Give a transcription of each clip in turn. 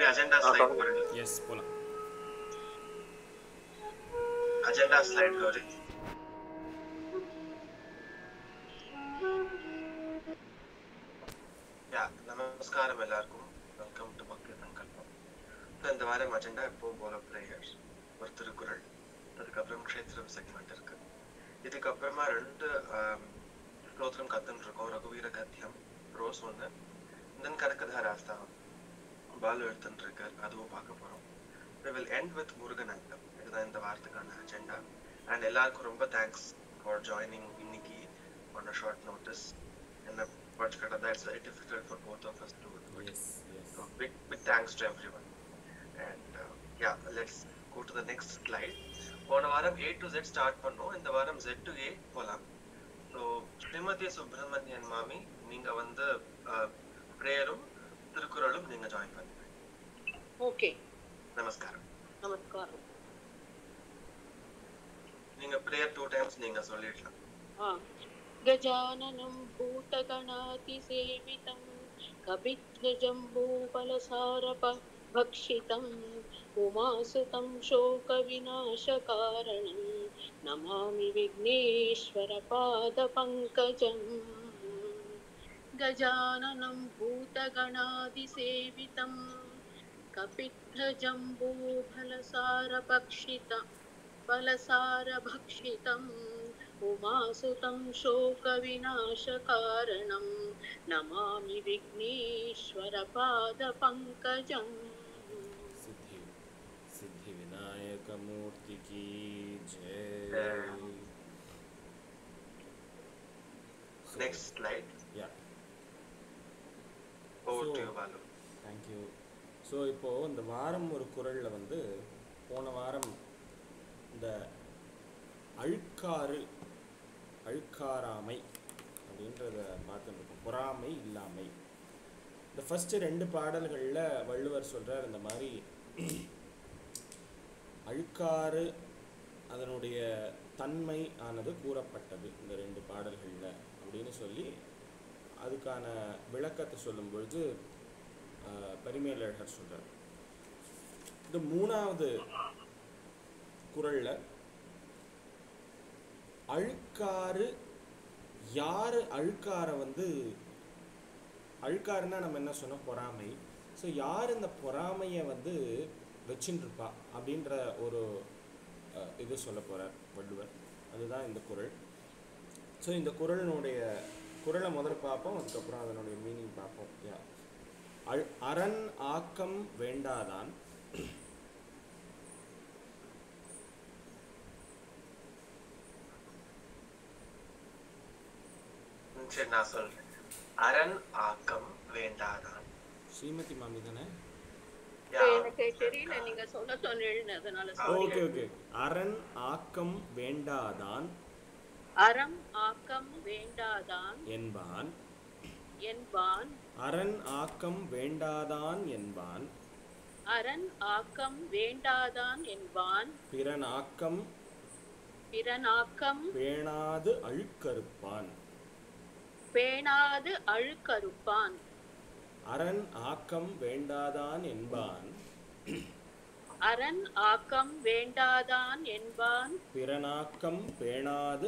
அப்படியே agenda slide போடுங்க. Yes போலாம். Agenda slide Gowri. நமஸ்காரம் எல்லாருக்கும். வெல்கம் டு பக்தி சங்கல்பம். இந்த வாரம் அஜெண்டா எப்பவும் போல பிரேயர், ஒரு திருக்குறள், அதுக்கப்புறம் க்ஷேத்திரம் செக்மெண்ட் இருக்கு. இதுக்கப்புறமா 2 ஸ்லோத்திரம் கத்துன்னு இருக்கோம். ரகுவீர கத்தியம் ரோஸ் 1, தென் கனகதாராஸ்தவம் பாலு எடுத்துட்டு இருக்கார், அதுவும் பார்க்க போறோம். We will end with முருகனந்தம். இதுதான் இந்த வாரத்துக்கான அஜெண்டா. அண்ட் எல்லாருக்கும் ரொம்ப தேங்க்ஸ் ஃபார் ஜாயினிங் இன்னைக்கு on a short notice. என்ன படிச்சுக்கிட்டா that's very difficult for both of us to do it. Yes. So big thanks to everyone. And yeah, let's go to the next slide. போன வாரம் A to Z start பண்ணோம். இந்த வாரம் Z to A போலாம். So Srimathi Subramanian மாமி, நீங்க வந்து பிரேயரும் திருக்குறளும் நீங்க ஜாயின் பண்ணுங்க. ஓகே, நமஸ்காரம். நமஸ்காரம். நீங்க பிரேயர் 2 டைம்ஸ் நீங்க சொல்லிடலாம். கஜானனம் பூதகணாதிசேவிதம் கபித்வஜம்பூபலசாரபக்ஷிதம் உமாசுதம் சோகவிநாசகாரணம் நமாமி விக்னேஸ்வர பாதபங்கஜம். கஜானனம் பூதகணாதிசேவிதம் கபித்வஜம்பூபலசாரபக்ஷிதம் உமாசுதம் சோகவிநாசகாரணம் நமாமி விக்னேஸ்வர பாதபங்கஜம். सिद्धि विनायक मूर्ति की जय. Next slide. Yeah. Over to you, Balu. Thank you. So இப்போது இந்த வாரம் ஒரு குறளில் வந்து போன வாரம் இந்த அழுக்காராமை அப்படின்றத பார்த்துருக்கோம். பொறாமை இல்லாமை. இந்த ஃபஸ்ட்டு 2 பாடல்களில் வள்ளுவர் சொல்கிறார், இந்த மாதிரி அழுக்காறு அதனுடைய தன்மை ஆனது கூறப்பட்டது இந்த 2 பாடல்களில் அப்படின்னு சொல்லி அதுக்கான விளக்கத்தை சொல்லும் பொழுது பரிமேலழகர் சொல்கிறார். இந்த 3வது குறளில் அழுக்காறு யார் அழுக்காரை வந்து அழுக்காருன்னா நம்ம என்ன சொன்னோம், பொறாமை. ஸோ யார் இந்த பொறாமையை வந்து வச்சுருப்பா அப்படின்ற ஒரு இது சொல்ல போகிறார் வள்ளுவர். அதுதான் இந்த குறள். ஸோ இந்த குறளை முதல்ல பார்ப்போம், அதுக்கப்புறம் அதனுடைய மீனிங் பார்ப்போம். அரண் ஆக்கம் வேண்டாதான் சரி, நான் சொல்றேன். அரண் ஆக்கம் வேண்டாதான். ஸ்ரீமதி மாமி தானே? எனக்கு தெரியல, நீங்க சொல்ல சொன்னீங்க, அதனால ஓகே ஓகே. அரண் ஆக்கம் வேண்டாதான் அறம் ஆக்கம் வேண்டாதான் என்பான் அரண் ஆக்கம் வேண்டாதான் என்பான் ஆக்கம் வேண்டாதான் என்பான் பிறன் ஆக்கம் பேணாது அழுக்கறுப்பான் அரண் ஆக்கம் வேண்டாதான் என்பான் பிறனாக்கம் பேணாது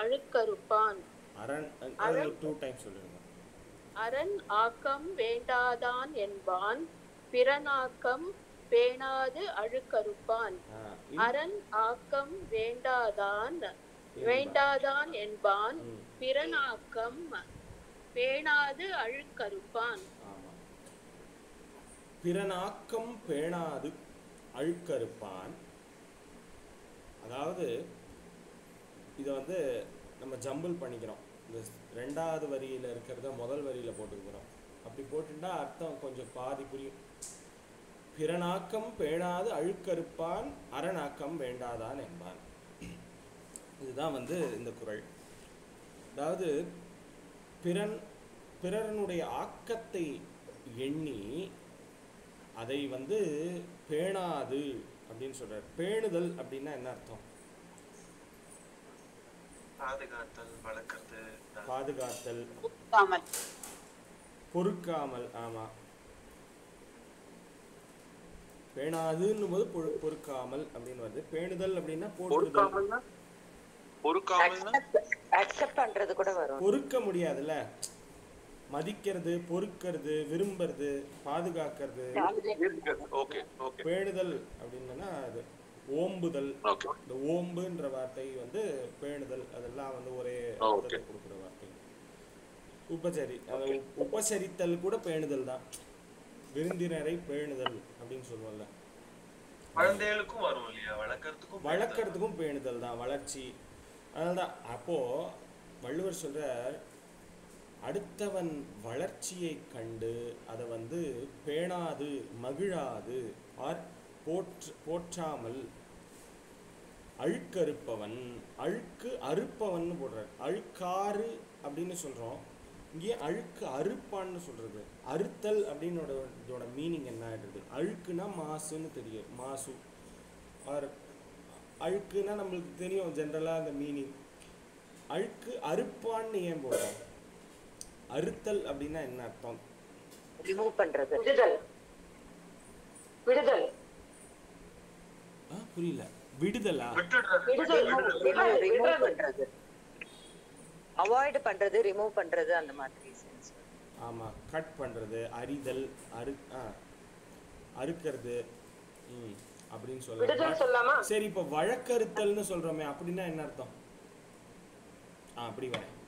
அழுக்கறுப்பான். அரண் 2 டைம் சொல்லுங்க. அரண் ஆக்கம் வேண்டாதான் என்பான் பிறனாக்கம் பேணாது அழுக்கறுப்பான். அரண் ஆக்கம் வேண்டாதான் என்பான் பிறனாக்கம் பேணாது அழுக்கறுப்பான். பிறனாக்கம் பேணாது அழுக்கறுப்பான். அதாவது இதை வந்து நம்ம ஜம்பிள் பண்ணிக்கிறோம். இந்த 2வது வரியில் இருக்கிறத முதல் வரியில் போட்டுக்கிறோம். அப்படி போட்டுட்டா அர்த்தம் கொஞ்சம் பாதி புரியும். பிறனாக்கம் பேணாது அழுக்கறுப்பான் அரணாக்கம் வேண்டாதான் என்பான். இதுதான் வந்து இந்த குறள். அதாவது பிறனுடைய ஆக்கத்தை எண்ணி அதை வந்து பேணாது அப்படின்னு சொல்றார். பேணுதல் அப்படின்னா என்ன அர்த்தம்? பாதுகாத்தல், வளர்க்கறது, பாதுகாத்தல். பொறுக்காமல். ஆமா, பேணாதுன்னு போது பொறுக்காமல் அப்படின்னு வருது. பேணுதல் அப்படின்னா போற்றுதல். அக்செப்ட் பண்றது கூட வரும். பொறுக்க முடியாதுல்ல, மதிக்கிறது, பொறுக்கிறது, விரும்புறது, பாதுகாக்கிறது. பேணுதல் அப்படின்னா அது ஓம்புதல். இந்த ஓம்புன்ற வார்த்தை வந்து பேணுதல், அதெல்லாம் வந்து ஒரே கொடுக்குற வார்த்தை. உபசரித்தல் கூட பேணுதல் தான். விருந்தினரை பேணுதல் அப்படின்னு சொல்லுவோம்ல. குழந்தைகளுக்கும் வரும் இல்லையா, வளர்க்கறதுக்கும் பேணுதல் தான், வளர்ச்சி. அதனால்தான் அப்போ வள்ளுவர் சொல்றார், அடுத்தவன் வளர்ச்சியை கண்டு அதை வந்து பேணாது, மகிழாது, போற்றாமல் அழுக்கறுப்பவன். அழுக்கு அறுப்பவன் போடுறார். அழுக்காறு அப்படின்னு சொல்றோம், இங்கே அழுக்கு அறுப்பான்னு சொல்றது. அறுத்தல் அப்படின்னு இதோட மீனிங் என்ன ஆயிடுது? அழுக்குன்னா மாசுன்னு தெரியும், மாசு. அழுக்குன்னா நம்மளுக்கு தெரியும் ஜென்ரலா அந்த மீனிங். அழுக்கு அறுப்பான்னு ஏன் போடுறோம்? அறுத்தல் அப்படின்னா என்ன அர்த்தம்? ரிமூவ் பண்றது, விடுதல். புரியல. விடுதலா? ரிமூவ் பண்றது, அவாய்ட் பண்றது, ரிமூவ் பண்றது, அந்த மாதிரி சென்ஸ். ஆமா, கட் பண்றது, அரிதல், அறுக்கிறது அப்படின்னு சொல்லலாம். சரி, இப்ப வழக்கறுத்தல்னு சொல்றோமே, அப்படின்னா என்ன அர்த்தம்? அப்படி வரேன்.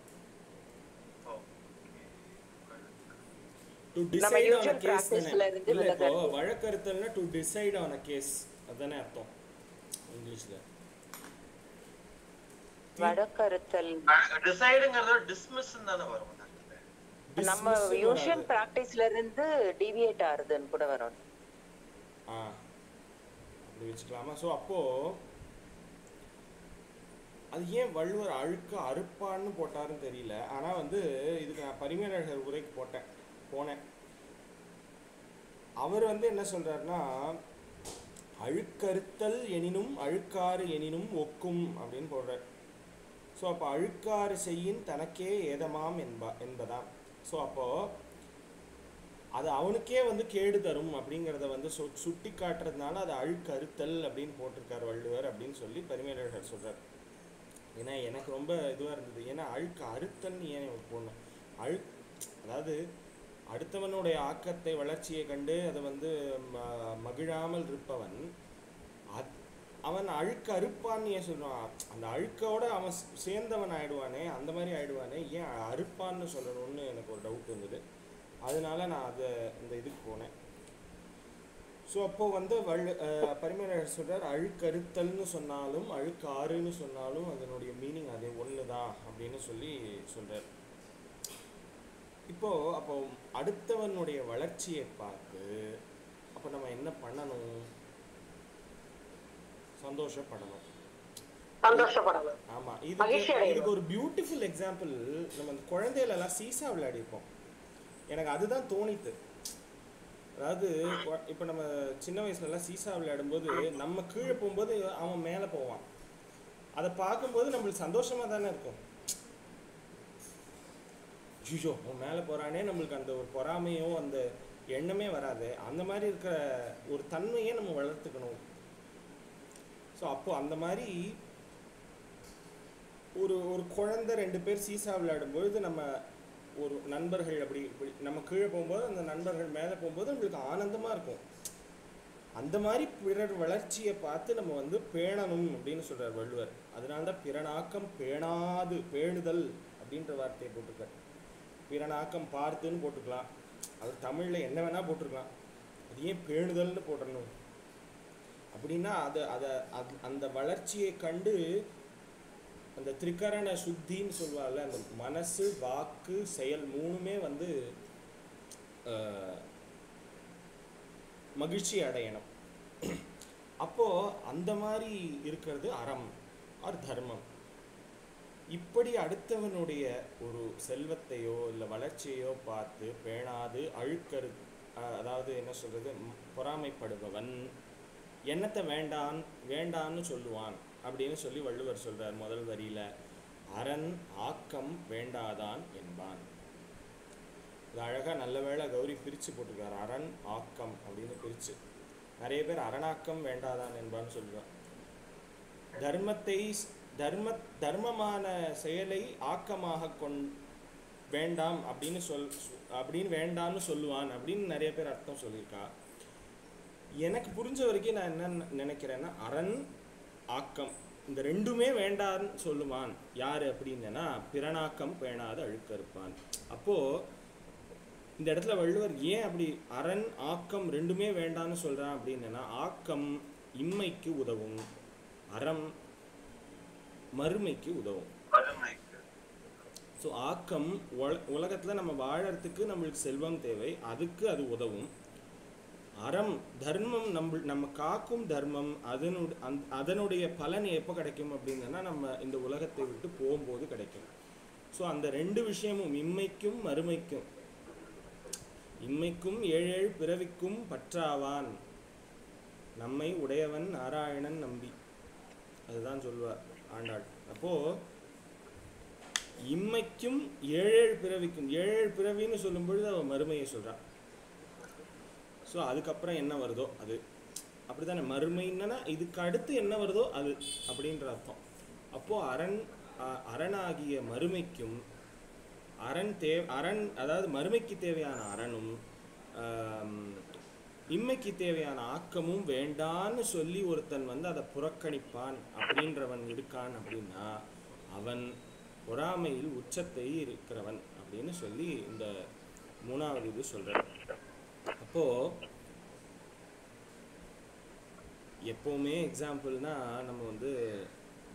To decide on a case. இல்ல, இப்போ வழக்கறுத்தல்னா to decide on a case, அதானே அர்த்தம் இங்கிலீஷ்ல. வழக்கறுத்தல் டிசைடுங்கிறது டிஸ்மிஸ்ன்னு தானே வரும். நம்ம யூஷுவல் பிராக்டிஸ்ல இருந்து டிவியேட் ஆகுதுன்னு கூட வரும். அப்படி வச்சுக்கலாமா? ஸோ அப்போ அது ஏன் வள்ளுவர் அழுக்க அறுப்பான்னு போட்டாருன்னு தெரியல. ஆனால் வந்து இதுக்கு நான் பரிமேலழகர் உரைக்கு போனேன். அவர் வந்து என்ன சொல்றாருன்னா, அழுக்கறுத்தல் எனினும் அழுக்காறு எனினும் ஒக்கும் அப்படின்னு போடுறார். ஸோ அப்போ அழுக்காறு செய்யின் தனக்கே ஏதமாம் என்பதான். ஸோ அப்போ அது அவனுக்கே வந்து கேடு தரும் அப்படிங்கிறத வந்து சுட்டி காட்டுறதுனால அது அழுக்கறுத்தல் அப்படின்னு போட்டிருக்கார் வள்ளுவர் அப்படின்னு சொல்லி பரிமேலழகர் சொல்றார். ஏன்னா எனக்கு ரொம்ப இதுவாக இருந்தது. ஏன்னா அழுக்கு அறுத்தல்னு ஏன் போடணும்? அதாவது அடுத்தவனுடைய ஆக்கத்தை, வளர்ச்சியை கண்டு அதை வந்து மகிழாமல் இருப்பவன் அவன் அழுக்கு அறுப்பான்னு ஏன் சொல்றான்? அந்த அழுக்கோட அவன் சேர்ந்தவன் ஆயிடுவானே, அந்த மாதிரி ஆயிடுவானே, ஏன் அறுப்பான்னு சொல்லணும்னு எனக்கு ஒரு டவுட் இருந்தது. அதனால நான் அதை இந்த இதுக்கு போனேன். ஸோ அப்போ வந்து பரிமேலழகர் சொல்றார், அழுக்கறுத்தல்னு சொன்னாலும் அழுக்காறுன்னு சொன்னாலும் அதனுடைய மீனிங் அதே ஒன்று தான் அப்படின்னு சொல்லி சொல்றார். அப்போ அடுத்தவனுடைய வளர்ச்சியை பார்த்து அப்போ நம்ம என்ன பண்ணணும்? சந்தோஷப்படணும். ஆமா, இதுக்கு ஒரு பியூட்டிஃபுல் எக்ஸாம்பிள். நம்ம அந்த குழந்தையில எல்லாம் சீசா விளையாடிப்போம். எனக்கு அதுதான் தோணித்து. அதாவது இப்போ நம்ம சின்ன வயசுலலாம் சீசா விளையாடும்போது நம்ம கீழே போகும்போது அவன் மேலே போவான். அதை பார்க்கும்போது நம்மளுக்கு சந்தோஷமாக தானே இருக்கும். ஜிஜோ அவன் மேலே போகிறானே, நம்மளுக்கு அந்த ஒரு பொறாமையோ அந்த எண்ணமே வராது. அந்த மாதிரி இருக்கிற ஒரு தன்மையை நம்ம வளர்த்துக்கணும். ஸோ அப்போது அந்த மாதிரி ஒரு குழந்தை 2 பேர் சீசா விளையாடும்பொழுது நம்ம ஒரு நண்பர்கள் அப்படி நம்ம கீழே போகும்போது அந்த நண்பர்கள் மேலே போகும்போது நம்மளுக்கு ஆனந்தமாக இருக்கும். அந்த மாதிரி பிறர் வளர்ச்சியை பார்த்து நம்ம வந்து பேணணும் அப்படின்னு சொல்கிறார் வள்ளுவர். அதனால்தான் பிறனாக்கம் பேணாது, பேணுதல் அப்படின்ற வார்த்தையை போட்டிருக்கார். பிறனாக்கம் பார்த்துன்னு போட்டுக்கலாம், அவர் தமிழில் என்ன வேணால் போட்டிருக்கலாம். அது ஏன் பேணுதல்னு போட்டணும் அப்படின்னா அந்த வளர்ச்சியை கண்டு அந்த திரிகரண சுத்தின்னு சொல்லுவாங்கல்ல, அந்த மனசு, வாக்கு, செயல் 3மே வந்து மகிழ்ச்சி அடையணும். அப்போது அந்த மாதிரி இருக்கிறது அறம் ஆர் தர்மம். இப்படி அடுத்தவனுடைய ஒரு செல்வத்தையோ இல்லை வளர்ச்சியையோ பார்த்து பேணாது அதாவது என்ன சொல்கிறது, பொறாமைப்படுபவன் என்னத்தை வேண்டான்னு சொல்லுவான் அப்படின்னு சொல்லி வள்ளுவர் சொல்கிறார் முதல் வரியில். அரண் ஆக்கம் வேண்டாதான் என்பான். இது அழகாக நல்ல வேளை கௌரி பிரித்து போட்டிருக்காரு, அரண் ஆக்கம் அப்படின்னு பிரித்து. நிறைய பேர் அரணாக்கம் வேண்டாதான் என்பான்னு சொல்லுவான். தர்மத்தை தர்மமான செயலை ஆக்கமாக வேண்டாம் அப்படின்னு வேண்டான்னு சொல்லுவான் அப்படின்னு நிறைய பேர் அர்த்தம் சொல்லியிருக்கா. எனக்கு புரிஞ்ச வரைக்கும் நான் என்ன நினைக்கிறேன்னா, அரண் ஆக்கம் இந்த ரெண்டுமே வேண்டான்னு சொல்லுவான் யார் அப்படின்னா பிறனாக்கம் பேணாத அழுக்கறுப்பான். அப்போது இந்த இடத்துல வள்ளுவர் ஏன் அப்படி அரண் ஆக்கம் ரெண்டுமே வேண்டான்னு சொல்கிறான் அப்படின்னா, ஆக்கம் இம்மைக்கு உதவும், அறம் மறுமைக்கு உதவும். ஸோ ஆக்கம் உலகத்தில் நம்ம வாழறதுக்கு நம்மளுக்கு செல்வம் தேவை, அதுக்கு அது உதவும். அறம் தர்மம் நம்ம காக்கும் தர்மம் அதனுடைய பலன் எப்போ கிடைக்கும் அப்படின்னா நம்ம இந்த உலகத்தை விட்டு போகும்போது கிடைக்கும். ஸோ அந்த ரெண்டு விஷயமும் இம்மைக்கும் மறுமைக்கும், இம்மைக்கும் ஏழேழு பிறவிக்கும் பற்றாவான் நம்மை உடையவன் நாராயணன் நம்பி, அதுதான் சொல்லுவார் ஆண்டாள். அப்போது இம்மைக்கும் ஏழேழு பிறவிக்கும், ஏழேழு பிறவின்னு சொல்லும் பொழுது அவன் மறுமையை சொல்கிறான். ஸோ அதுக்கப்புறம் என்ன வருதோ அது அப்படி தானே, மறுமைன்னா இதுக்கு அடுத்து என்ன வருதோ அது அப்படின்ற அர்த்தம். அப்போது அரணாகிய மறுமைக்கும் அரண் அதாவது மறுமைக்கு தேவையான அரணும் இம்மைக்கு தேவையான ஆக்கமும் வேண்டான்னு சொல்லி ஒருத்தன் அதை புறக்கணிப்பான் அப்படின்றவன் இருக்கான் அப்படின்னா அவன் பொறாமையில் உச்சத்தை இருக்கிறவன் அப்படின்னு சொல்லி இந்த மூணாவது இது சொல்றார். அப்போ எப்பவுமே எக்ஸாம்பிள்னா நம்ம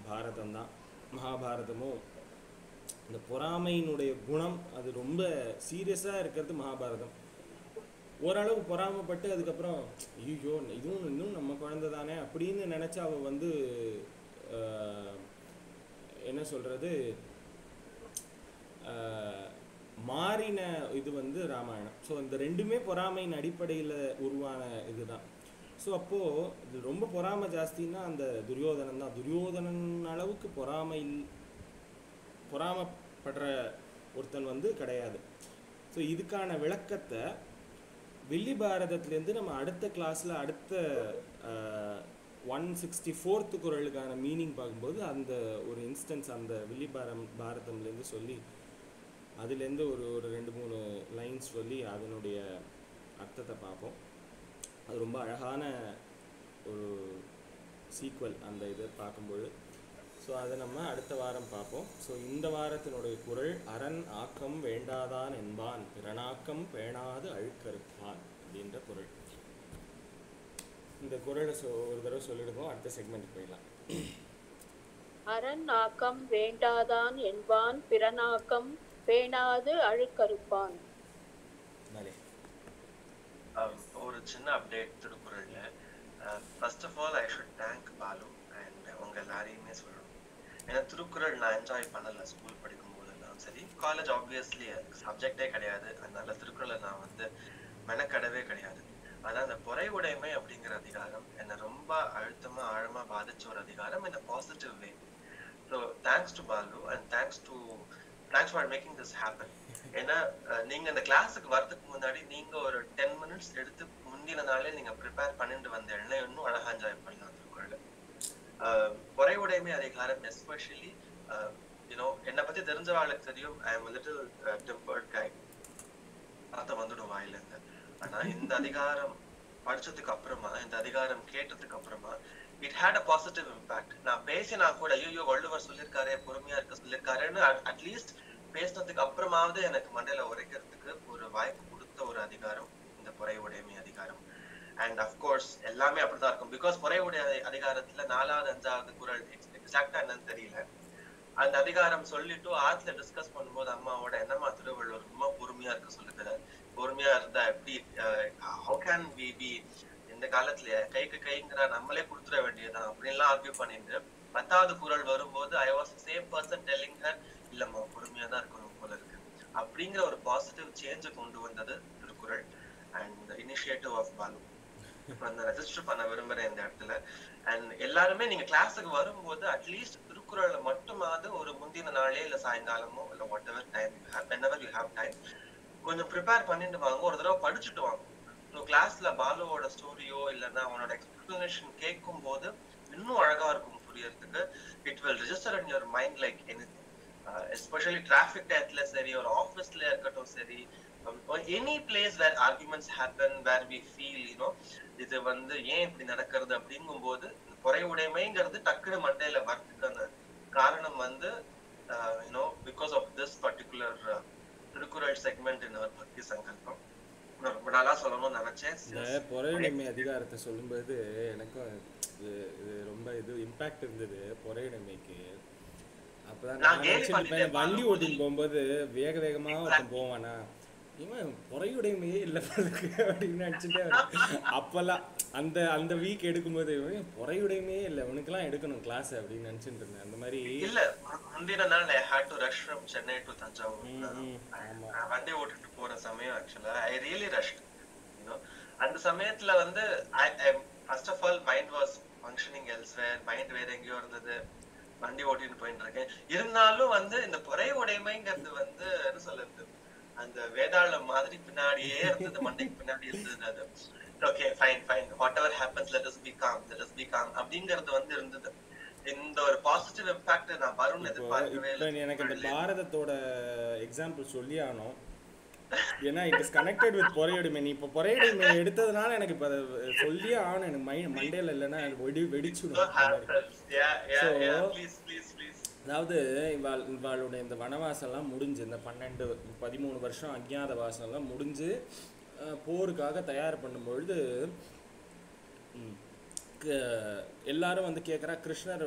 பாரதம் தான், மகாபாரதமும் இந்த பொறாமையினுடைய குணம் அது ரொம்ப சீரியஸாக இருக்கிறது மகாபாரதம். ஓரளவுக்கு பொறாமப்பட்டு அதுக்கப்புறம் ஐயோ இதுவும் இன்னும் நம்ம குழந்தை தானே அப்படின்னு நினச்சா அவள் என்ன சொல்கிறது மாறின இது ராமாயணம். ஸோ இந்த ரெண்டுமே பொறாமையின் அடிப்படையில் உருவான இதுதான். ஸோ அப்போது இது ரொம்ப பொறாமை ஜாஸ்தின்னா அந்த துரியோதனன் தான். துரியோதனன் அளவுக்கு பொறாமப்படுற ஒருத்தன் கிடையாது. ஸோ இதுக்கான விளக்கத்தை வில்லி பாரதத்துலேருந்து நம்ம அடுத்த கிளாஸில் அடுத்த 164th குறளுக்கான மீனிங் பார்க்கும்போது அந்த ஒரு இன்ஸ்டன்ஸ் அந்த வில்லி பாரதம்லேருந்து சொல்லி அதுலேருந்து ஒரு 2-3 லைன்ஸ் சொல்லி அதனுடைய அர்த்தத்தை பார்ப்போம். அது ரொம்ப அழகான ஒரு சீக்வல் அந்த இதை பார்க்கும்பொழுது. ஸோ அதை நம்ம அடுத்த வாரம் பார்ப்போம். ஸோ இந்த வாரத்தினுடைய குறள் அரண் ஆக்கம் வேண்டாதான் என்பான் பிறனாக்கம் பேணாது அழுக்கறுப்பான் அப்படின்ற குறள். இந்த குறளை ஒரு தடவை சொல்லிடுவோம், அடுத்த செக்மெண்ட் போயிடலாம். அரண் ஆக்கம் வேண்டாதான் என்பான் பிறனாக்கம் பேணாது அழுக்கறுப்பான். ஒரு சின்ன அப்டேட் திருக்குறள்ல. First of all I should thank Balu and உங்க எல்லாரையுமே சொல்லணும். ஏன்னா திருக்குறள் நான் என்ஜாய் பண்ணல ஸ்கூல் படிக்கும் போதெல்லாம் சரி, காலேஜ் ஆப்வியஸ்லி சப்ஜெக்டே கிடையாது, அதனால திருக்குறளை நான் மெனக்கடவே கிடையாது. ஆனா அந்த பொறை உடைமை அப்படிங்கிற அதிகாரம் என்னை ரொம்ப அழுத்தமா ஆழமா பாதிச்ச ஒரு அதிகாரம் in a positive way. So thanks to Balu and thanks for making this happen. ஏன்னா நீங்க இந்த கிளாஸுக்கு வரதுக்கு முன்னாடி நீங்க ஒரு 10 minutes எடுத்து முந்தின நாளே நீங்க ப்ரிப்பேர் பண்ணிட்டு வந்த எண்ணெய் இன்னும் அழகா என்ஜாய் பண்ணலாம் திருக்குறள். பொறை உடைமை அதிகாரம் எஸ்பெஷலி என்னை பத்தி தெரிஞ்சவாளுக்கு தெரியும், I am a little tempered guy. பார்த்த வந்துடும் வாயில இருந்து. ஆனா இந்த அதிகாரம் படிச்சதுக்கு அப்புறமா, இந்த அதிகாரம் கேட்டதுக்கு அப்புறமா it had a positive impact. நான் பேசினா கூட ஐயோ வள்ளுவர் சொல்லியிருக்காரு பொறுமையா இருக்க சொல்லியிருக்காருன்னு அட்லீஸ்ட் பேசினதுக்கு அப்புறமாவது எனக்கு மண்டையில உரைக்கிறதுக்கு ஒரு வாய்ப்பு கொடுத்த ஒரு அதிகாரம் இந்த பொறை உடைமை அதிகாரம். அண்ட் அஃப்கோர்ஸ் எல்லாமே அப்படிதான் இருக்கும். பிகாஸ் பொறை உடைமை அதிகாரத்துல 4வது 5வது குறள் எக்ஸாக்டா என்னன்னு தெரியல. அந்த அதிகாரம் சொல்லிட்டு ஆத்துல டிஸ்கஸ் பண்ணும்போது அம்மாவோட என்னம்மா திருவள்ளுவர் ரொம்ப பொறுமையா இருக்க சொல்லுகிறார், பொறுமையா இருந்தா எப்படி how can we be இந்த காலத்துல கைக்கு கைங்கிற நம்மளே கொடுத்துட வேண்டியதான் அப்படின்லாம் ஆர்கியூ பண்ணிட்டு 10வது குறள் வரும்போது I was same person telling her இல்லம்மா பொறுமையா தான் இருக்கணும் போல இருக்கு அப்படிங்கிற ஒரு பாசிட்டிவ் சேஞ்சை கொண்டு வந்தது Thirukkural and initiative of Balu. நான் ரெஜிஸ்டர் பண்ண விரும்புறேன் இந்த இடத்துல. அண்ட் எல்லாருமே நீங்க கிளாஸுக்கு வரும்போது அட்லீஸ்ட் திருக்குறளை மட்டுமாவது ஒரு முந்தின நாளே இல்ல சாயங்காலமோ இல்ல whatever time you have, whenever you have time, கொஞ்சம் ப்ரிப்பேர் பண்ணிட்டு வாங்க, ஒரு தடவை படிச்சுட்டு வாங்க. ஸோ கிளாஸ்ல பாலுவோட ஸ்டோரியோ இல்லைன்னா அவனோட எக்ஸ்பிளனேஷன் கேட்கும் போது இன்னும் அழகா இருக்கும் புரியறதுக்கு. It will register in your mind like anything. Especially traffic டயத்துல சரி, ஒரு ஆஃபீஸ்ல இருக்கட்டும் சரி, any place where arguments happen, where we feel இது ஏன் இப்படி நடக்கிறது அப்படிங்கும் போது குறை உடைமைங்கிறது டக்குனு மண்டையில வரதுக்கு அந்த காரணம் because of this particular Thirukkural segment in our Bhakti Sankalpam. நான் ரொம்ப நாளா சொல்லணும்னு நினைச்சேன். இந்த பொறையுடைமை அதிகாரத்தை சொல்லும்போது எனக்கும் இது ரொம்ப இம்பாக்ட் இருந்தது பொறையுடைமைக்கு. அப்பதான் நான் நினைச்சிருப்பேன், வண்டி ஓட்டின்னு போகும்போது வேக வேகமா ஒருத்தன் போவானா, இவன் பொறையுடைமையே இல்லை அப்படின்னு நினச்சிட்டே அப்பெல்லாம் அந்த வீக் எடுக்கும்போது பொறையுடைமையே இல்லை, உனக்கெல்லாம் எடுக்கணும் கிளாஸ் அப்படின்னு நினைச்சிட்டு இருந்தேன். அந்த மாதிரி இல்ல, முந்தின நாள் I had to rush from Chennai to Tanjavur. வண்டி ஓட்டிட்டு போற சமயம் ஆக்சுவலா I really rushed. அந்த சமயத்துல first of all mind was functioning elsewhere, mind வேற எங்கேயோ இருந்தது, வண்டி ஓட்டிட்டு போயிட்டு இருக்கேன். இருந்தாலும் இந்த பொறை உடைமைங்கிறது என்ன சொல்றது, அந்த வேதாளம் மாதிரி பின்னாடியே இருந்தது, மண்டைக்கு பின்னாடி இருந்தது. அது okay fine whatever happens let us be calm அப்படிங்கிறது இருந்தது. இந்த ஒரு பாசிட்டிவ் இம்பாக்ட் நான் வரும்னு எதிர்பார்க்கவே இல்லை. எனக்கு இந்த பாரதத்தோட எக்ஸாம்பிள் சொல்லி ஆனோம், ஏன்னா இட் இஸ் கனெக்டட் வித் பொறையுடைமை. நீ இப்போ பொறையுடைமை எடுத்ததுனால எனக்கு இப்போ அதை சொல்லியே ஆகணும், எனக்கு மண்டையில் இல்லைன்னா வெடிச்சுடும். அதாவது இவாளோட இந்த வனவாசம்லாம் முடிஞ்சு, இந்த 12-13 வருஷம் அஜ்ஞாத வாசம்லாம் முடிஞ்சு போருக்காக தயார் பண்ணும்பொழுது எல்லாரும் கேட்குறா. கிருஷ்ணர்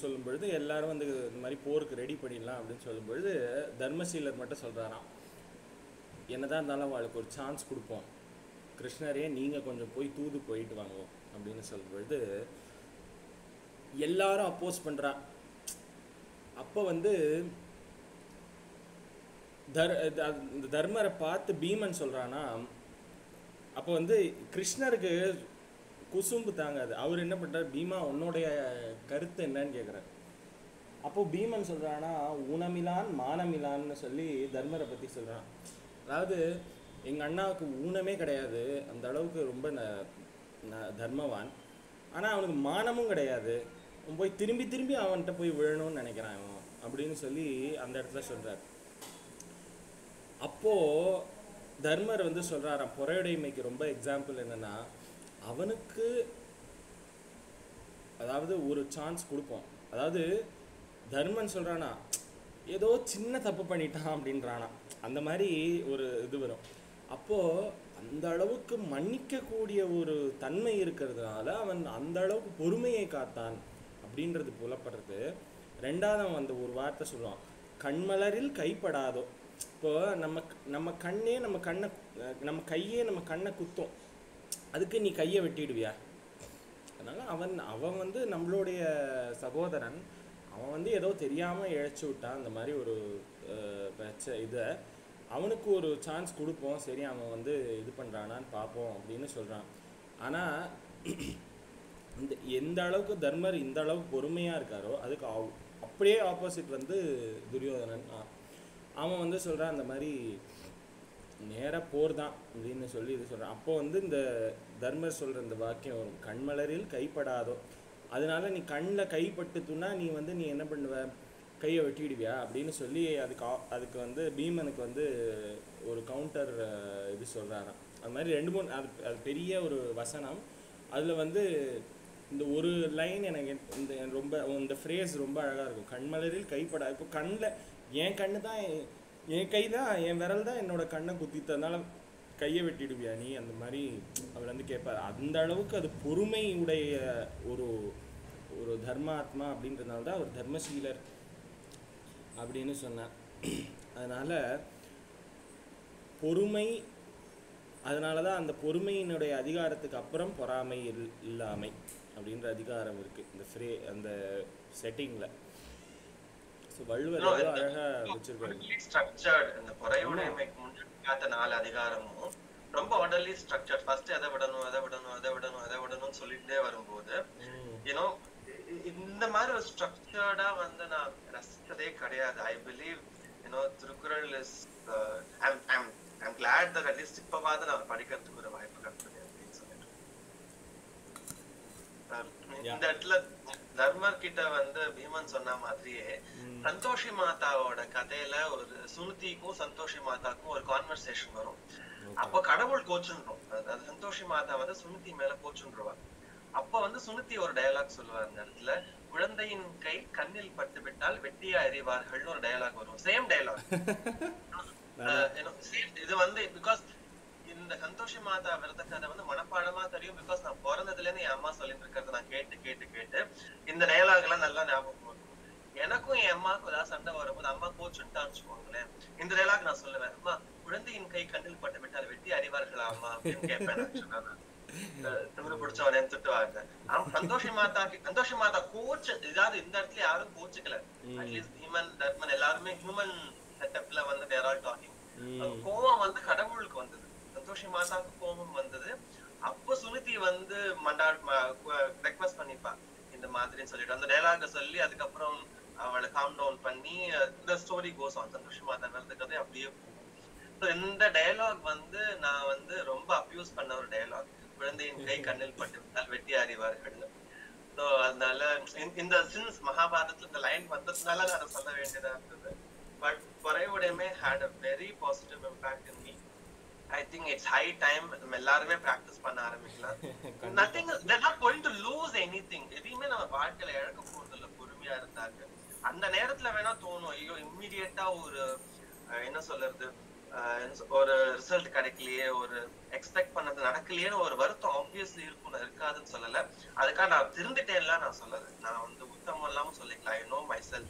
சொல்லும் பொழுது எல்லாரும் இந்த மாதிரி போருக்கு ரெடி பண்ணிடலாம் அப்படின்னு சொல்லும் பொழுது தர்மசீலர் மட்டும் சொல்கிறாராம், என்னதான் இருந்தாலும் அவளுக்கு ஒரு சான்ஸ் கொடுப்போம், கிருஷ்ணரே நீங்கள் கொஞ்சம் போய் தூது போயிட்டு வாங்க அப்படின்னு சொல்லும் பொழுது எல்லாரும் அப்போஸ் பண்ணுறா. அப்போ தர்மரை பார்த்து பீமன் சொல்கிறானா, அப்போ கிருஷ்ணருக்கு குசும்பு தாங்காது. அவர் என்ன பண்ணுறார், பீமா உன்னுடைய கருத்து என்னன்னு கேட்குறாரு. அப்போ பீமன் சொல்கிறானா, ஊனமிலான் மானமிலான்னு சொல்லி தர்மரை பற்றி சொல்கிறான். அதாவது எங்கள் அண்ணாவுக்கு ஊனமே கிடையாது, அந்த அளவுக்கு ரொம்ப தர்மவான், ஆனால் அவனுக்கு மானமும் கிடையாது, போய் திரும்பி அவன்கிட்ட போய் விழணும்னு நினைக்கிறான் அவன் அப்படின்னு சொல்லி அந்த இடத்துல சொல்கிறார். அப்போது தர்மர் சொல்கிறாராம், பொறையுடைமைக்கு ரொம்ப எக்ஸாம்பிள் என்னென்னா, அவனுக்கு அதாவது ஒரு சான்ஸ் கொடுப்போம். அதாவது தர்மன் சொல்கிறானா ஏதோ சின்ன தப்பு பண்ணிட்டான் அப்படின்றானா, அந்த மாதிரி ஒரு வரும். அப்போது அந்த அளவுக்கு மன்னிக்கக்கூடிய ஒரு தன்மை இருக்கிறதுனால அவன் அந்த அளவுக்கு பொறுமையை காத்தான் அப்படின்றது புலப்படுறது. ரெண்டாவது அவன் ஒரு வார்த்தை சொல்லுவான், கண்மலரில் கைப்படாதோ. இப்போ நம்ம கண்ணே நம்ம கையே நம்ம கண்ணை குத்தும், அதுக்கு நீ கையை வெட்டிடுவியா? அதனால் அவன் நம்மளுடைய சகோதரன், அவன் ஏதோ தெரியாமல் இழைச்சி விட்டான் அந்த மாதிரி ஒரு இதை, அவனுக்கு ஒரு சான்ஸ் கொடுப்போம், சரி அவன் இது பண்ணுறானான்னு பார்ப்போம் அப்படின்னு சொல்கிறான். ஆனால் எந்த அளவுக்கு தர்மர் இந்த அளவுக்கு பொறுமையாக இருக்காரோ அதுக்கு அப்படியே ஆப்போசிட் துரியோதனன். அவன் சொல்கிறான் அந்த மாதிரி நேராக போர் தான் அப்படின்னு சொல்லி இது சொல்கிறான். அப்போது இந்த தர்மர் சொல்கிற இந்த வாக்கியம் வரும், கண்மலரில் கைப்படாதோ. அதனால நீ கண்ணில் கைப்பட்டுத்துன்னா நீ நீ என்ன பண்ணுவ, கையை வெட்டிடுவியா அப்படின்னு சொல்லி அதுக்கு பீமனுக்கு ஒரு கவுண்டர் இது சொல்கிறாராம். அது மாதிரி 2-3 அது பெரிய ஒரு வசனம். அதில் இந்த ஒரு லைன் எனக்கு இந்த ஃப்ரேஸ் ரொம்ப அழகாக இருக்கும், கண்மலரில் கைப்படா. இப்போ கண்ணில் என் கை தான் என் விரல் தான் என்னோட கண்ணை குத்தித்ததுனால கையை வெட்டிடுவியா நீ, அந்த மாதிரி அவர் கேட்பார். அந்த அளவுக்கு அது பொறுமையுடைய ஒரு தர்மாத்மா அப்படின்றதுனால தான் அவர் தர்மசீலர் அப்படின்னு சொன்னார். அதனால் பொறுமை, அதனால தான் அந்த பொறுமையினுடைய அதிகாரத்துக்கு அப்புறம் பொறாமை இல்லாமை அப்படின்ற அதிகாரம் இருக்குது இந்த அந்த செட்டிங்கில். வள்ளுவர் அழகா வச்சிருக்காரு. இந்த பொறையுடைமைக்கு முன்னாடி 4 அதிகாரமும் ரொம்ப ஆர்டர்லி ஸ்ட்ரக்சர்ட். ஃபர்ஸ்ட் எதை விடணும்னு சொல்லிட்டே வரும்போது இந்த மாதிரி ஒரு ஸ்ட்ரக்சர்டா நான் ரசித்ததே கிடையாது. I believe Thirukkural is I'm glad that at least இப்பவாவது நான் படிக்கிறதுக்கு ஒரு வாய்ப்பு கிடைச்சது அப்படின்னு சொல்லிட்டு. இந்த இடத்துல தர்மர் கிட்ட வந்து பீமன் சொன்ன மாதிரியே சந்தோஷி மாதாவோட கதையில ஒரு சுனிதிக்கும் சந்தோஷி மாதாக்கும் ஒரு கான்வர்சேஷன் வரும். அப்ப கடவுள் கோச்சுன்றோம். அது சந்தோஷி மாதா வந்து சுனிதி மேல கோச்சுன்றவா. அப்ப வந்து சுனிதி ஒரு டயலாக் சொல்லுவார் இந்த இடத்துல, குழந்தையின் கை கண்ணில் பட்டு விட்டால் வெட்டியா எறிவார்கள்னு ஒரு டயலாக் வரும். Same dialogue. இது வந்து பிகாஸ் இந்த சந்தோஷி மாதா விரத கதை வந்து மனப்பாடமா தெரியும். பிகாஸ் நான் பிறந்ததுல இருந்து என் அம்மா சொல்லிட்டு இருக்கிறத நான் கேட்டு கேட்டு கேட்டு இந்த டயலாக் எல்லாம் நல்லா ஞாபகம் வரும். எனக்கும் என் அம்மாவுக்கு ஏதாவது சண்டை வரும்போது அம்மா கோச்சுட்டான்னு வச்சுக்கோங்களேன், இந்த டயலாக் நான் சொல்லுவேன், அம்மா குழந்தையின் கை கண்ணில் பட்டு விட்டால் வெட்டி அறிவார்களா அம்மா அப்படின்னு கேட்பேன். திமிரு பிடிச்சவனே திட்டுவாங்க. சந்தோஷி மாதா கோச்சு, இதாவது இந்த இடத்துல யாரும் கோச்சுக்கல. அட்லீஸ்ட் ஹியூமன் தர்மன் எல்லாருமே ஹியூமன் செட்டப்ல வந்து தேர் ஆல் டாக்கிங். கோவம் வந்து கடவுளுக்கு வந்தது, சந்தோஷி மாதாவுக்கு கோபம் வந்தது. அப்ப சுனிதி வந்து ரெக்வெஸ்ட் பண்ணிப்பா இந்த மாதிரின்னு சொல்லிட்டு அந்த டயலாக சொல்லி அதுக்கப்புறம் அவளை காம் டவுன் பண்ணி இந்த ஸ்டோரி கோஸ் ஆன். சந்தோஷி மாதா விரத கதை அப்படியே போகும். இந்த டயலாக் வந்து நான் வந்து ரொம்ப அப்யூஸ் பண்ண ஒரு டயலாக், குழந்தையின் கை கண்ணில் பட்டு விட்டால் வெட்டி அறிவார்கள். ஸோ அதனால இந்த சின்ஸ் மகாபாரதத்துல இந்த லைன் வந்ததுனால நான் அதை சொல்ல வேண்டியதா இருந்தது. பட் பொறையுடைமை had a very positive impact in me. I think it's high time நம்ம எல்லாருமே பிராக்டிஸ் பண்ண ஆரம்பிக்கலாம். Nothing, they're not going to lose anything. எதையுமே நம்ம வாழ்க்கையில இழக்க போறது இல்லை பொறுமையா இருந்தாங்க. அந்த நேரத்துல வேணா தோணும், ஐயோ இம்மிடியட்டா ஒரு என்ன சொல்றது, ஒரு ரிசல்ட் கிடைக்கலையே, ஒரு எக்ஸ்பெக்ட் பண்ணது நடக்கலையேன்னு ஒரு வருத்தம் ஆப்வியஸ்லி இருக்கும். இருக்காதுன்னு சொல்லல, அதுக்காக நான் திருந்துட்டேன்லாம் நான் சொல்லல, நான் வந்து உத்தமம் இல்லாம சொல்லிக்கலாம். I know myself.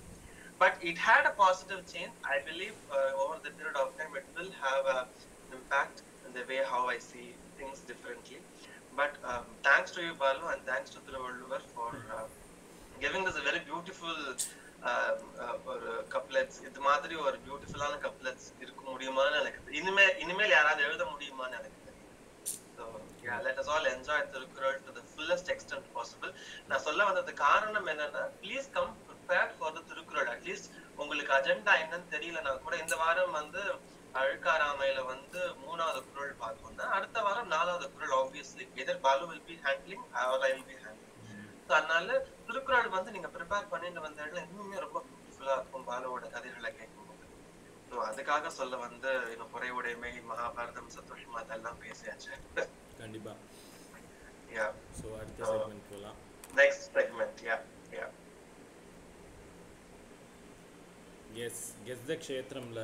But it had a positive change. I believe over the period of time it will have an impact in the way how I see things differently. But thanks to you, Balu, and thanks to Thiruvalluvar for giving us a very beautiful couplets. இது மாதிரி ஒரு பியூட்டிஃபுல்லான couplets இருக்க முடியுமான்னு எனக்கு இனிமேல் யாராவது எழுத முடியுமான்னு எனக்கு தெரியும். So yeah, let us all enjoy Thirukkural to the fullest extent possible. நான் சொல்ல வந்தது காரணம் என்னன்னா, please come prepared for the Thirukkural. At least உங்களுக்கு அஜெண்டா என்னன்னு தெரியலனா கூட இந்த வாரம் வந்து அழுக்காராமையில வந்து 3வது குறள் பார்த்தோம்னா அடுத்த வாரம் 4வது குறள் obviously either Balu will be handling or I will be handling. So அதனால திருக்குறள் வந்து நீங்க ப்ரிப்பேர் பண்ணிட்டு வந்ததுல இன்னுமே ரொம்ப பியூட்டிஃபுல்லா இருக்கும் பாலுவோட கதைகளை கேட்கும்போது. ஸோ அதுக்காக சொல்ல வந்து இன்னும் குறைவுடைமை, மகாபாரதம், சந்தோஷி மாதா எல்லாம் பேசியாச்சு. கண்டிப்பா. யா, ஸோ அடுத்த செக்மெண்ட் போகலாம். Next segment. Yeah yeah yes, guess the க்ஷேத்திரம்ல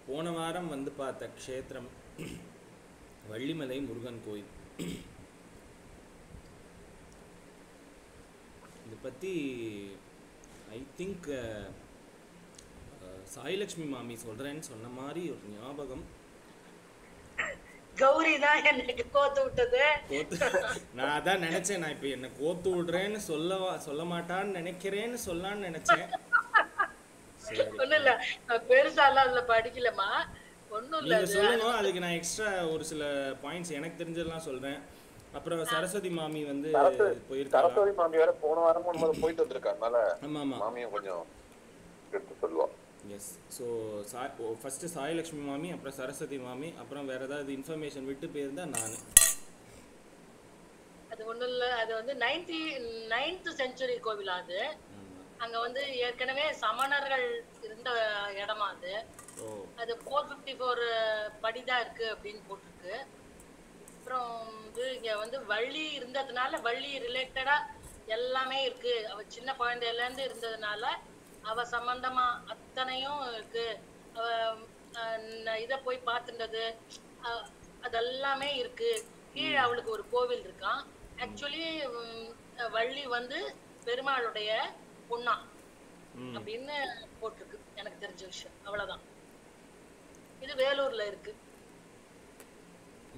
போன வாரம் வந்து பார்த்த க்ஷேத்திரம் வள்ளிமலை முருகன் கோயில். இதை பற்றி ஐ திங்க் சாய்லக்ஷ்மி மாமி சொல்கிறேன்னு சொன்ன மாதிரி ஒரு ஞாபகம். கௌரி தான் எனக்கு கோத்து விட்டது. நான் அதான் நினைச்சேன், நான் இப்போ என்ன கோத்து விடுறேன்னு சொல்ல மாட்டான்னு நினைக்கிறேன்னு சொல்லலான்னு நினைச்சேன். ஒண்ணும் இல்ல, நான் பெருசாலாம் அதுல படிக்கலமா, ஒண்ணும் இல்ல. நீங்க சொல்லுங்க, அதுக்கு நான் எக்ஸ்ட்ரா ஒரு சில பாயிண்ட்ஸ் எனக்கு தெரிஞ்சதெல்லாம் சொல்றேன். அப்புறம் சரஸ்வதி மாமி வந்து போயிருக்காங்க. சரஸ்வதி மாமி வேற போன வாரமும் போயிட்டு வந்திருக்காங்க. ஆமா ஆமா, மாமியும் கொஞ்சம் எடுத்து சொல்லுவோம். எஸ். ஸோ ஃபர்ஸ்ட் சாய்லக்ஷ்மி மாமி, அப்புறம் சரஸ்வதி மாமி, அப்புறம் வேற ஏதாவது இன்ஃபர்மேஷன் விட்டு போயிருந்தா நான். அது ஒண்ணும் இல்ல, அது வந்து 9th செஞ்சுரி கோவில். அது அங்க வந்து ஏற்கனவே சமணர்கள் இருந்த இடமா அது. அது 454 படிதான் இருக்கு அப்படின்னு போட்டிருக்கு. அப்புறம் வந்து இங்க வந்து வள்ளி இருந்ததுனால வள்ளி ரிலேட்டடா எல்லாமே இருக்கு. அவ சின்ன குழந்தையில இருந்து இருந்ததுனால அவ சம்பந்தமா அத்தனையும் இருக்கு. அவ இத போய் பார்த்துட்டது அதெல்லாமே இருக்கு. கீழே அவளுக்கு ஒரு கோவில் இருக்கான். ஆக்சுவலி வள்ளி வந்து பெருமாளுடைய பொண்ணா அப்படின்னு போட்டிருக்கு, எனக்கு தெரிஞ்ச விஷயம். அவ்வளவுதான். இது வேலூர்ல இருக்கு.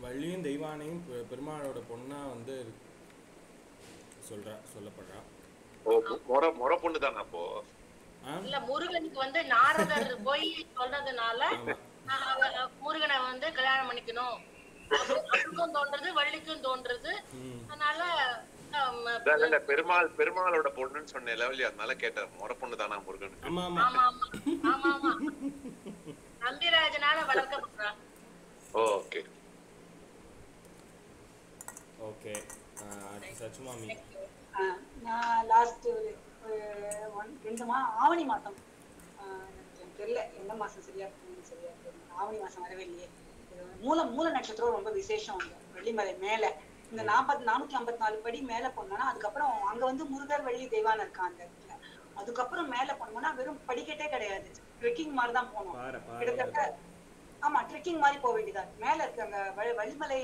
வள்ளியும் தெய்வானையும் பெருமாளோட பொண்ணா வந்து சொல்லப்படுறா. முறை பொண்ணு தானே அப்போ? இல்ல, முருகனுக்கு வந்து நாரதர் போய் சொல்றதுனால முருகனை வந்து கல்யாணம் பண்ணிக்கணும் அவருக்கும் தோன்றது, வள்ளிக்கும் தோன்றது. அதனால பெருமாளோட பொண்ணுன்னு சொன்னேன், அதனால கேட்டார் முறை பொண்ணு தானா முருகன். ஆமா ஆமா ஆமா ஆமா ஆமா. நம்பிராஜனால வளர்க்கப்படுறா. Okay okay. சச்சு மாமி. நான் லாஸ்ட் ஒரு 2 ஆவணி மாதம், எனக்கு தெரியல எந்த மாசம் சரியா தெரியல, ஆவணி மாசம் வரவே இல்லையே. மூல நட்சத்திரம் ரொம்ப விசேஷம் அங்க வெள்ளிமலை மேல. இந்த 454 படி மேல போனோம்னா அதுக்கப்புறம் அங்க வந்து முருகர் வள்ளி தெய்வான இருக்கா அந்த இடத்துல. அதுக்கப்புறம் மேல போனோம்னா வெறும் படிக்கட்டே கிடையாது, ட்ரெக்கிங் மாதிரி தான் போனோம் கிட்டத்தட்ட. ஆமா, ட்ரெக்கிங் மாதிரி போக வேண்டியதா இருக்கு. மேல இருக்கு அங்க வள்ளிமலை,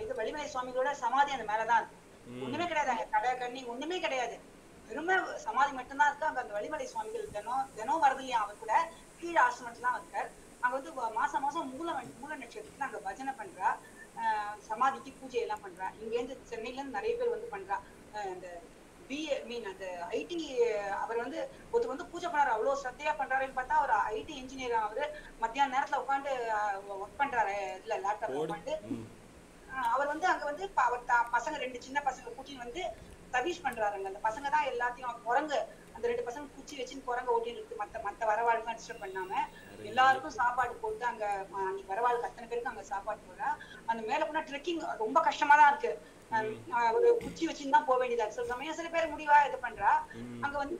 இது வள்ளிமலை சுவாமிகளோட சமாதி அந்த மேலதான் இருக்கு. ஒண்ணுமே கிடையாது அங்க, கடை கண்ணி ஒண்ணுமே கிடையாது, வெறுமே சமாதி மட்டும்தான் இருக்கு. அங்க அந்த வள்ளிமலை சுவாமிகள் தினம் வரது இல்லையா, அவர் கூட கீழே ஆசிரமத்துல தான் இருக்கார். அங்க வந்து மாசம் மூல நட்சத்திரத்துல அங்க பஜனை பண்றா, சமாதிக்கு பூஜை எல்லாம் பண்றா. இங்க இருந்து சென்னையில இருந்து நிறைய பேர் வந்து பண்றா. அந்த அந்த ஐடி அவர் வந்து ஒருத்தர் வந்து பூஜை பண்ணாரு, அவ்வளவு சத்தையா பண்றாருன்னு பார்த்தா அவர் ஐடி இன்ஜினியர். அவரு மத்தியான நேரத்துல உட்காந்து ஒர்க் பண்றாரு, இல்ல லேப்டாப்ல உட்காந்து. அவர் வந்து அங்க வந்து அவர் பசங்க 2 சின்ன பசங்க கூட்டின்னு வந்து சர்வீஸ் பண்றாருங்க. அந்த பசங்க தான் எல்லாத்தையும் குரங்கு, அந்த 2 பசங்க குச்சி வச்சுன்னு குரங்க ஓட்டின்னு இருக்கு, மத்த வரவாளுக்கும் டிஸ்டர்ப் பண்ணாம எல்லாருக்கும் சாப்பாடு போட்டு அங்க அன்னைக்கு வரவாளுக்கு அத்தனை பேருக்கு அங்க சாப்பாடு போடுறா. அந்த மேல போனா ட்ரெக்கிங் ரொம்ப கஷ்டமா தான் இருக்கு, ஒரு குச்சி வச்சுன்னு தான் போக வேண்டியதா இருக்கு. சில சமயம் சில பேர் முடிவா இது பண்றா. அங்க வந்து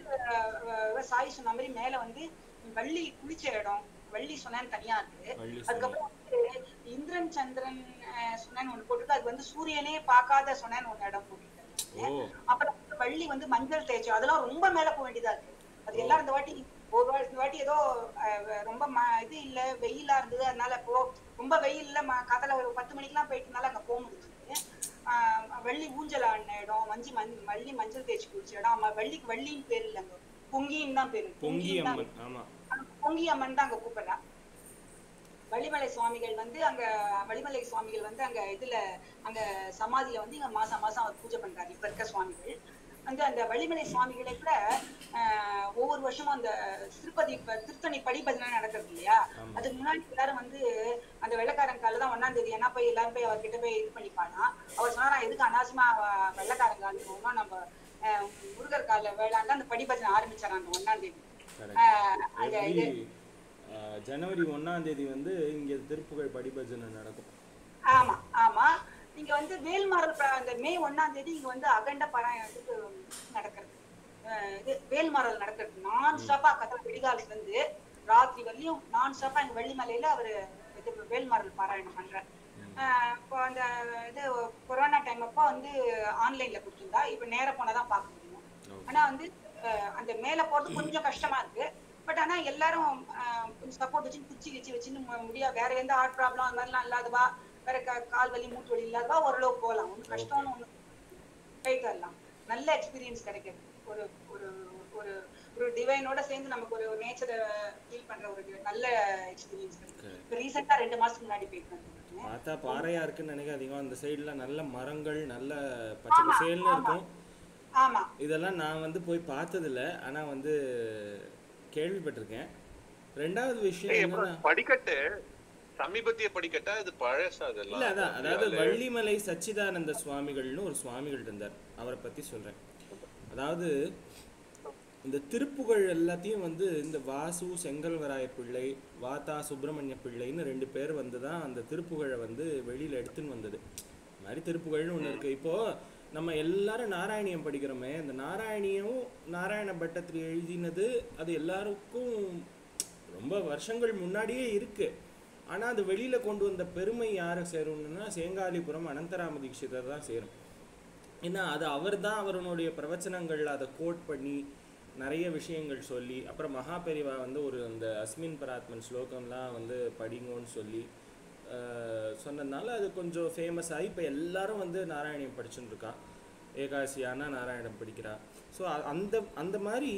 சாய் சொன்ன மாதிரி மேல வந்து வள்ளி குளிச்ச இடம், வள்ளி சொன்னேன்னு தனியா இருக்கு. அதுக்கப்புறம் வந்து இந்திரன் சந்திரன் சொன்னேன்னு ஒண்ணு போட்டுருக்கு, அது வந்து சூரியனே பார்க்காத சொன்னேன்னு ஒண்ணு இடம் போட்டுருக்காங்க. அப்புறம் வள்ளி வந்து மஞ்சள் தேய்ச்சி, அதெல்லாம் ரொம்ப மேல போக வேண்டியதா இருக்கு. அது எல்லாரும் இந்த வாட்டி ஏதோ ரொம்ப இது இல்ல, வெயிலா இருந்தது, அதனால ரொம்ப வெயில் இல்ல, காத்தால ஒரு 10 மணிக்கெல்லாம் போயிட்டனால அங்க போக முடிஞ்சது. வள்ளி ஊஞ்சல் ஆடின இடம், வள்ளி மஞ்சள் தேய்ச்சி குடிச்ச இடம். வள்ளிக்கு வள்ளின்னு பேரு இல்லைங்க, பொங்கின்னு தான் பேரு. பொங்கி அம்மன் தான் அங்க கூப்பிடுறா. வள்ளிமலை சுவாமிகள் வந்து அங்க இதுல அங்க சமாதியில வந்து இங்க மாசம் அவர் பூஜை பண்றாரு. இப்ப இருக்க சுவாமிகள் வந்து அந்த வள்ளிமலை சுவாமிகளை கூட ஒவ்வொரு வருஷமும் அந்த திருத்தணி படிபஜனை நடக்கிறது இல்லையா, அதுக்கு முன்னாடி எல்லாரும் வந்து அந்த வெள்ளக்காரன் கால தான் 1ஆம் தேதி ஏன்னா போய் எல்லாரும் போய் அவர்கிட்ட போய் இது பண்ணிப்பானா. அவர் சொன்னா எதுக்கு அனாவசியமா வெள்ளக்காரன் கால போகணும், நம்ம முருகர் கால வேளாண்ட அந்த படிபஜனை ஆரம்பிச்சாராங்க 1ஆம் தேதி. அந்த இது ஜனவரி 1ஆம் தேதி வந்து இங்க திருப்புகழ் படிபஜனை நடக்கும். ஆமா ஆமா, இங்க வந்து வேல்மாறல் அந்த மே 1ஆம் தேதி இங்க வந்து அகண்ட பாராயணத்துக்கு நடக்கிறது. இது வேல்மாறல் நடக்கிறது நான் ஸ்டாப்பா, கத்தல விடிகாலத்துல இருந்து ராத்திரி வரலையும் நான் ஸ்டாப்பா இங்க வெள்ளிமலையில அவரு வேல்மாறல் பாராயணம் பண்றாரு. இப்போ அந்த இது கொரோனா டைம் அப்போ வந்து ஆன்லைன்ல கொடுத்துருந்தா, இப்ப நேர போனாதான் பார்க்க முடியும். ஆனா வந்து அந்த மேல போறது கொஞ்சம் கஷ்டமா இருக்கு. பட் ஆனா எல்லாரும் கொஞ்சம் சப்போர்ட் வச்சு குச்சி வச்சுன்னு முடியாது, வேற எந்த ஹார்ட் ப்ராப்ளம் அந்த மாதிரிலாம் இல்லாதவா, வேற கால் வலி மூட்டு வலி இல்லாதவா ஓரளவு போகலாம். ஒன்றும் கஷ்டம்னு ஒண்ணு போயிட்டு வரலாம். நல்ல எக்ஸ்பீரியன்ஸ் கிடைக்குது. ஒரு ஒரு ஒரு ஒரு டிவைனோட சேர்ந்து நமக்கு ஒரு நேச்சரை ஃபீல் பண்ற ஒரு நல்ல எக்ஸ்பீரியன்ஸ் கிடைக்குது. இப்போ ரீசெண்டா 2 மாசத்துக்கு முன்னாடி போயிட்டு வந்தேன். பார்த்தா பாறையா இருக்குன்னு நினைக்காதீங்க, அந்த சைடுல நல்ல மரங்கள் நல்ல பச்சை பசேல்னு இருக்கும். ஆமா, இதெல்லாம் நான் வந்து போய் பார்த்ததில்ல, ஆனா வந்து கேள்விப்பட்டிருக்கேன். 2வது விஷயம் என்னன்னா படிக்கட்டு சமீபத்திய படிக்கட்டா இது பழசா அதெல்லாம் இல்ல, அதான் அதாவது வள்ளிமலை சச்சிதானந்த சுவாமிகள்னு ஒரு சுவாமிகள் இருந்தார், அவரை பத்தி சொல்றேன். அதாவது இந்த திருப்புகழ் எல்லாத்தையும் வந்து இந்த வாசு செங்கல்வராய பிள்ளை, வாத்தா சுப்பிரமணிய பிள்ளைன்னு 2 பேர் வந்து தான் அந்த திருப்புகழை வந்து வெளியில எடுத்துன்னு வந்தது. இந்த மாதிரி திருப்புகழ்னு ஒண்ணு இருக்கு. இப்போ நம்ம எல்லாரும் நாராயணியம் படிக்கிறோமே, இந்த நாராயணியம் நாராயண பட்டத்தில் எழுதினது அது எல்லாருக்கும் ரொம்ப வருஷங்கள் முன்னாடியே இருக்கு. ஆனால் அது வெளியில் கொண்டு வந்த பெருமை யாரை சேரும்னா சேங்காலிபுரம் அனந்தராம தீட்சிதர் தான் சேரும். ஏன்னா அது அவர் தான் அவருடைய பிரவச்சனங்கள் அதை கோட் பண்ணி நிறைய விஷயங்கள் சொல்லி, அப்புறம் மகாபெரிவா வந்து ஒரு அந்த அஸ்மின் பராத்மன் ஸ்லோகம்லாம் வந்து படிங்கன்னு சொல்லி சொன்னதுனால அது கொஞ்சம் ஃபேமஸ் ஆகி இப்போ எல்லாரும் வந்து நாராயணியம் படிச்சுட்டு இருக்கா. ஏகாசியானா நாராயணம் படிக்கிறா. ஸோ அந்த மாதிரி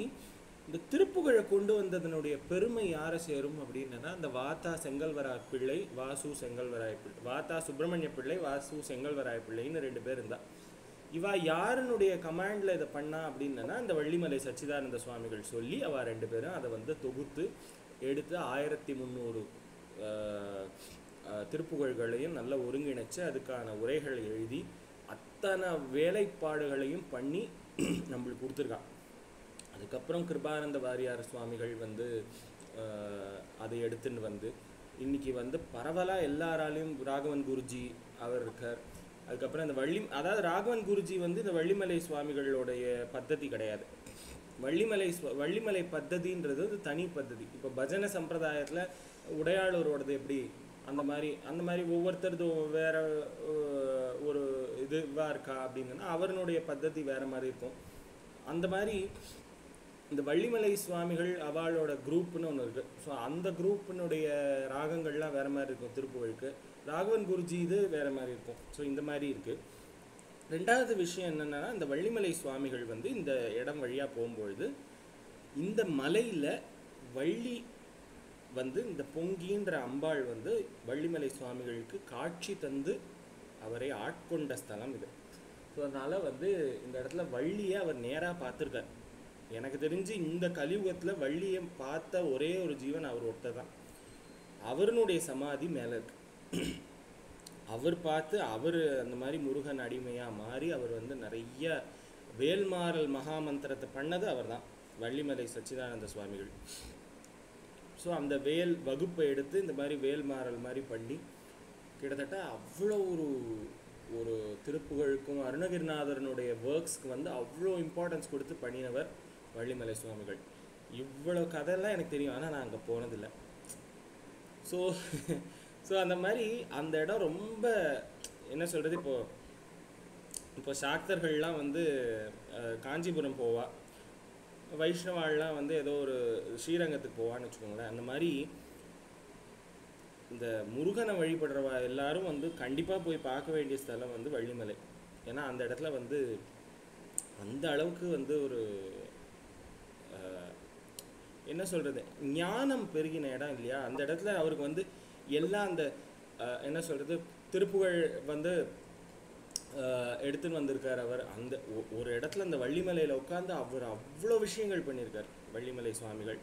இந்த திருப்புகழை கொண்டு வந்ததனுடைய பெருமை யாரை சேரும் அப்படின்னா அந்த வாத்தா செங்கல்வராய பிள்ளை, வாசு செங்கல்வராய பிள்ளை, வாத்தா சுப்பிரமணிய பிள்ளை, வாசு செங்கல்வராய பிள்ளைன்னு 2 பேர் இருந்தா. இவா யாருனுடைய கமாண்டில் இதை பண்ணா அப்படின்னா இந்த வள்ளிமலை சச்சிதானந்த சுவாமிகள் சொல்லி அவ 2 பேரும் அதை வந்து தொகுத்து எடுத்து 1300 திருப்புகழ்களையும் நல்லா ஒருங்கிணைச்சு அதுக்கான உரைகளை எழுதி அத்தனை வேலைப்பாடுகளையும் பண்ணி நம்மளுக்கு கொடுத்துருக்கான். அதுக்கப்புறம் கிருபானந்த வாரியார் சுவாமிகள் வந்து அதை எடுத்துன்னு வந்து இன்னைக்கு வந்து பரவலாக எல்லாராலையும் ராகவன் குருஜி அவர் இருக்கார். அதுக்கப்புறம் இந்த அதாவது ராகவன் குருஜி வந்து இந்த வள்ளிமலை சுவாமிகளுடைய பద్ధதி கிடையாது. வள்ளிமலை பద్ధதின்றது ஒரு தனி பద్ధதி. இப்போ பஜனை சம்பிரதாயத்தில் உடையாளரோடது எப்படி அந்த மாதிரி ஒவ்வொருத்தரது வேற ஒரு இதுவாக இருக்கா அப்படின்னா அவருடைய பద్ధதி வேற மாதிரி இருக்கும். அந்த மாதிரி இந்த வள்ளிமலை சுவாமிகள் அவளோட குரூப்னு ஒன்று இருக்குது. ஸோ அந்த குரூப்பினுடைய ராகங்கள்லாம் வேறு மாதிரி இருக்கும். திருப்புகழுக்கு ராகவன் குருஜி இது வேறு மாதிரி இருக்கும். ஸோ இந்த மாதிரி இருக்குது. ரெண்டாவது விஷயம் என்னென்னா, இந்த வள்ளிமலை சுவாமிகள் வந்து இந்த இடம் வழியாக போகும்பொழுது இந்த மலையில் வள்ளி வந்து இந்த பொங்கின்ற அம்பாள் வந்து வள்ளிமலை சுவாமிகளுக்கு காட்சி தந்து அவரை ஆட்கொண்ட ஸ்தலம் இது. ஸோ அதனால் வந்து இந்த இடத்துல வள்ளியை அவர் நேராக பார்த்துருக்கார். எனக்கு தெரிஞ்சு இந்த கலியுகத்தில் வள்ளியை பார்த்த ஒரே ஒரு ஜீவன் அவர் ஒருத்தர் தான். அவருடைய சமாதி மேலே இருக்கு. அவர் பார்த்து அவர் அந்த மாதிரி முருகன் அடிமையாக மாறி அவர் வந்து நிறைய வேல்மாறல் மகாமந்திரத்தை பண்ணது அவர் தான், வள்ளிமலை சச்சிதானந்த சுவாமிகள். ஸோ அந்த வேல் வகுப்பை எடுத்து இந்த மாதிரி வேல்மாறல் மாதிரி பண்ணி கிட்டத்தட்ட அவ்வளோ ஒரு திருப்புகழுக்கும் அருணகிரிநாதரனுடைய ஒர்க்ஸ்க்கு வந்து அவ்வளோ இம்பார்ட்டன்ஸ் கொடுத்து பண்ணினவர் வள்ளிமலை சுவாமிகள். இவ்வளோ கதையெல்லாம் எனக்கு தெரியும், ஆனால் நான் அங்கே போனதில்லை. ஸோ அந்த மாதிரி அந்த இடம் ரொம்ப என்ன சொல்கிறது, இப்போ சாக்தர்கள்லாம் வந்து காஞ்சிபுரம் போவா, வைஷ்ணவாள்லாம் வந்து ஏதோ ஒரு ஸ்ரீரங்கத்துக்கு போவான்னு வச்சுக்கோங்களேன். அந்த மாதிரி இந்த முருகனை வழிபடுறவா எல்லாரும் வந்து கண்டிப்பாக போய் பார்க்க வேண்டிய ஸ்தலம் வந்து வள்ளிமலை. ஏன்னா அந்த இடத்துல வந்து அந்த அளவுக்கு வந்து ஒரு என்ன சொல்கிறது, ஞானம் பெருகின இடம் இல்லையா. அந்த இடத்துல அவருக்கு வந்து எல்லாம் அந்த என்ன சொல்கிறது திருப்புகழ் வந்து எடுத்துன்னு வந்திருக்கார். அவர் அந்த ஒரு இடத்துல அந்த வள்ளிமலையில் உட்காந்து அவர் அவ்வளோ விஷயங்கள் பண்ணியிருக்கார் வள்ளிமலை சுவாமிகள்.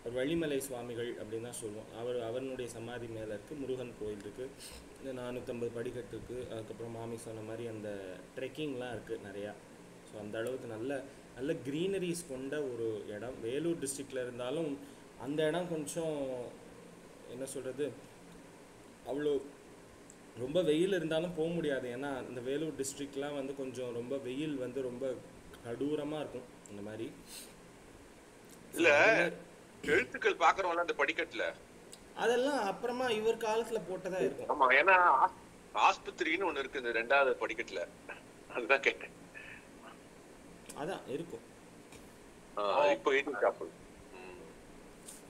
அவர் வள்ளிமலை சுவாமிகள் அப்படின்னு தான் சொல்லுவோம். அவருடைய சமாதி மேலே இருக்குது. முருகன் கோயில் இருக்குது, இந்த 450 படிக்கட்டு இருக்குது. அதுக்கப்புறம் மாமி சொன்ன மாதிரி அந்த ட்ரெக்கிங்லாம் இருக்குது நிறையா. ஸோ அந்த அளவுக்கு நல்ல க்ரீனரிஸ் கொண்ட ஒரு இடம். வேலூர் டிஸ்ட்ரிக்டில் இருந்தாலும் அந்த இடம் கொஞ்சம் என்ன சொல்கிறது, அவ்வளோ ரொம்ப வெயில் இருந்தாலும் போக முடியாது. ஏன்னா இந்த வேலூர் டிஸ்ட்ரிக்ட்லாம் வந்து கொஞ்சம் ரொம்ப வெயில் வந்து ரொம்ப கடூரமாக இருக்கும். இந்த மாதிரி இல்ல எழுத்துக்கள் பாக்குறவங்க அந்த படிக்கட்டுல அதெல்லாம் அப்புறமா இவர் காலத்துல போட்டதா இருக்கும். ஆமா, ஏன்னா ஆஸ்பத்திரின்னு ஒண்ணு இருக்கு இந்த 2வது படிக்கட்டுல, அதுதான் கேட்டேன். அதான் இருக்கும். இப்போ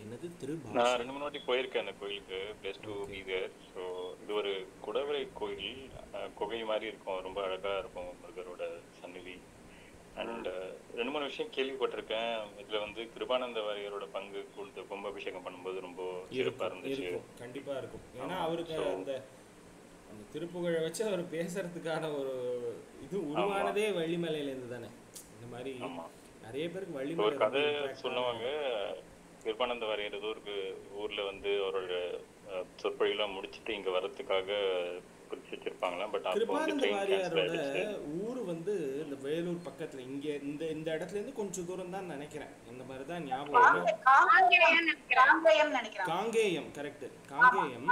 என்னது நான் 2-3 வாட்டி போயிருக்கேன் அந்த கோயிலுக்கு. Place to be there. So இது ஒரு குடவரை கோயில், குகை மாதிரி இருக்கும், ரொம்ப அழகா இருக்கும் முருகரோட சந்நிதி. அண்ட் 2-3 விஷயம் கேள்விப்பட்டிருக்கேன். இதுல வந்து கிருபானந்த வாரியரோட பங்கு கொடுத்து கும்பாபிஷேகம் பண்ணும்போது ரொம்ப சிறப்பா இருந்துச்சு. கண்டிப்பா இருக்கும். ஏன்னா அவருக்கு அந்த திருப்புகழை வச்சு அவர் பேசுறதுக்கான ஒரு இது உருவானதே வள்ளிமலையிலேருந்து தானே. இந்த மாதிரி நிறைய பேருக்கு வள்ளிமலை ஒரு கதை சொல்லுவாங்க. கிருபானந்த வாரியர் ஏதோ ஒரு ஊர்ல வந்து அவரோட சொற்பொழிலாம் முடிச்சுட்டு இங்க வர்றதுக்காக குறிச்சு வச்சிருப்பாங்களாம். பட் கிருபானந்த வாரியாரோட ஊர் வந்து இந்த வேலூர் பக்கத்துல இங்க இந்த இடத்துல இருந்து கொஞ்சம் தூரம் தான் நினைக்கிறேன். அந்த மாதிரி தான் ஞாபகம். Kangeyam, correct, Kangeyam.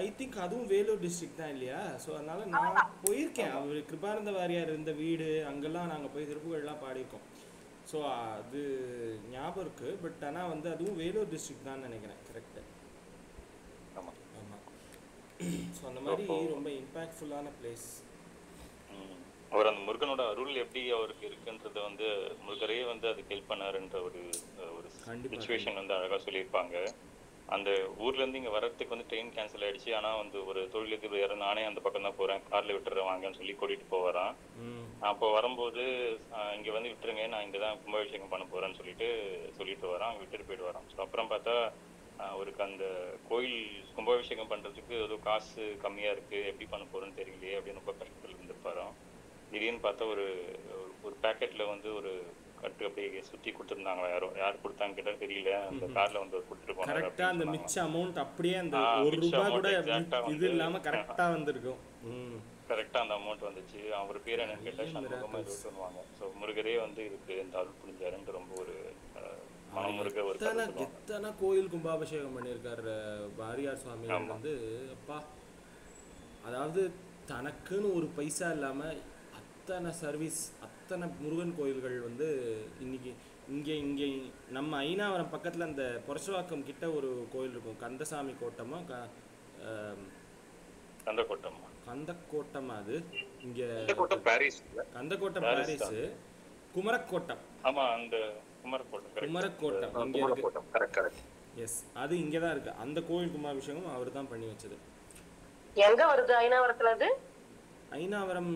I think அதுவும் வேலூர் டிஸ்ட்ரிக்ட் தான் இல்லையா? ஸோ அதனால நான் போயிருக்கேன். அவர் கிருபானந்த வாரியார் இருந்த வீடு அங்கெல்லாம் நாங்கள் போய் திருப்புகழ்லாம் பாடியிருக்கோம். ஸோ அது ஞாபகம் இருக்கு. பட் ஆனால் வந்து அதுவும் வேலூர் டிஸ்ட்ரிக்ட் தான் நினைக்கிறேன். கரெக்டு. ஆமாம் ஆமாம். ஸோ அந்த மாதிரி ரொம்ப இம்பேக்ட்ஃபுல்லான பிளேஸ். அவர் அந்த முருகனோட அருள் எப்படி அவருக்கு இருக்குன்றத வந்து முருகரே வந்து அதுக்கு ஹெல்ப் பண்ணாருன்ற ஒரு சிச்சுவேஷன் வந்து அழகாக சொல்லியிருப்பாங்க. அந்த ஊர்ல இருந்து இங்க வர்றதுக்கு வந்து ட்ரெயின் கேன்சல் ஆயிடுச்சு. ஆனா வந்து ஒரு தொழிலுக்கு வேற நானே அந்த பக்கம் தான் போறேன், கார்ல விட்டுறேன் வாங்கன்னு சொல்லி கூட்டிட்டு போவாரான். அப்போ வரும்போது இங்க வந்து விட்டுருங்க, நான் இங்கதான் கும்பாபிஷேகம் பண்ண போறேன்னு சொல்லிட்டு வரான். அங்க விட்டுட்டு போயிட்டு வரான். ஸோ அப்புறம் பார்த்தா அவருக்கு அந்த கோயில் கும்பாபிஷேகம் பண்றதுக்கு ஏதோ காசு கம்மியா இருக்கு, எப்படி பண்ண போறேன்னு தெரியலையே அப்படின்னு ரொம்ப கஷ்டத்தில் இருந்திருப்பாராம். திடீர்னு பார்த்தா ஒரு பேக்கெட்ல வந்து ஒரு கட்டு அப்படியே சுத்தி கொடுத்துருந்தாங்களா, யார் கொடுத்தாங்க கேட்டா தெரியல. அந்த கார்ல வந்து கொடுத்துட்டு போனாங்க. கரெக்ட்டா அந்த மிச்ச அமௌண்ட் அப்படியே அந்த 1 ரூபாய் கூட இது இல்லாம கரெக்ட்டா வந்திருக்கும். கரெக்டா அந்த அமௌண்ட் வந்துச்சு. அவர் பேர் என்னன்னு கேட்டா சண்முகமா இது சொல்லுவாங்க. ஸோ முருகரே வந்து இதுக்கு இந்த அருள் புரிஞ்சாருன்னு ரொம்ப ஒரு மாமுருக ஒரு கதை சொல்லுவாங்க. எத்தனை கோயில் கும்பாபிஷேகம் பண்ணியிருக்காரு வாரியார் சுவாமிகள் வந்து அப்பா. அதாவது தனக்குன்னு ஒரு பைசா இல்லாமல் அத்தனை சர்வீஸ், அத்தனை முருகன் கோயில்கள் வந்து இன்னைக்கு இங்கே நம்ம ஐனாவரம் பக்கத்தில் அந்த புரசவாக்கம் கிட்ட ஒரு கோயில் இருக்கும், கந்தசாமி கோட்டமா கந்தக்கோட்டமா அது இங்கே கந்தக்கோட்டம் பாரிஸ் குமரக்கோட்டம். ஆமா, அந்த குமரக்கோட்டம் இங்கே இருக்கு. எஸ், அது இங்கே தான் இருக்கு. அந்த கோயில் கும்பாபிஷேகம் அவர் தான் பண்ணி வச்சது. எங்க வருது ஐனாவரத்துல? அது ஐனாவரம்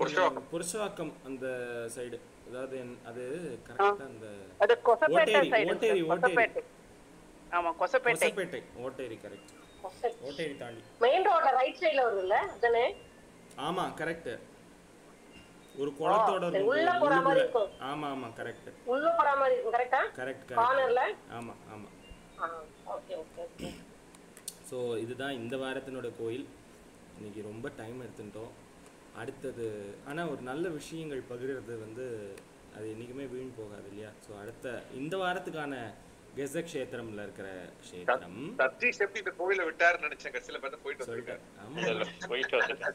புரசவாக்கம் அந்த சைடு. அதாவது அது கரெக்ட்டா அந்த அது கொசப்பேட்டை சைடு. ஓட்டேரி. ஆமா, கொசப்பேட்டை ஓட்டேரி கரெக்ட். ஓட்டேரி தாண்டி மெயின் ரோட்ல ரைட் சைடுல வருதுல்ல அதானே? ஆமா கரெக்ட். ஒரு குளத்தோட உள்ள போற மாதிரி இருக்கும். ஆமா கரெக்ட். உள்ள போற மாதிரி இருக்கும். கரெக்ட்டா? கரெக்ட். கார்னர்ல. ஆமா. ஓகே. சோ இதுதான் இந்த வாரத்தினோட கோயில். இன்னைக்கு ரொம்ப டைம் எடுத்துட்டோம். அடுத்தது ஆனா ஒரு நல்ல விஷயங்கள் பகிர்றது வந்து அது என்னைக்குமே வீண் போகாது இல்லையா? ஸோ அடுத்த இந்த வாரத்துக்கான கெசக்ஷேத்திரம்ல இருக்கிற க்ஷேத்திரம் சதீஷ் எப்படி இந்த கோயிலை விட்டாருன்னு நினைச்சேன். கடைசியில பார்த்தா போயிட்டு வந்திருக்காரு. போயிட்டு வந்துட்டேன்.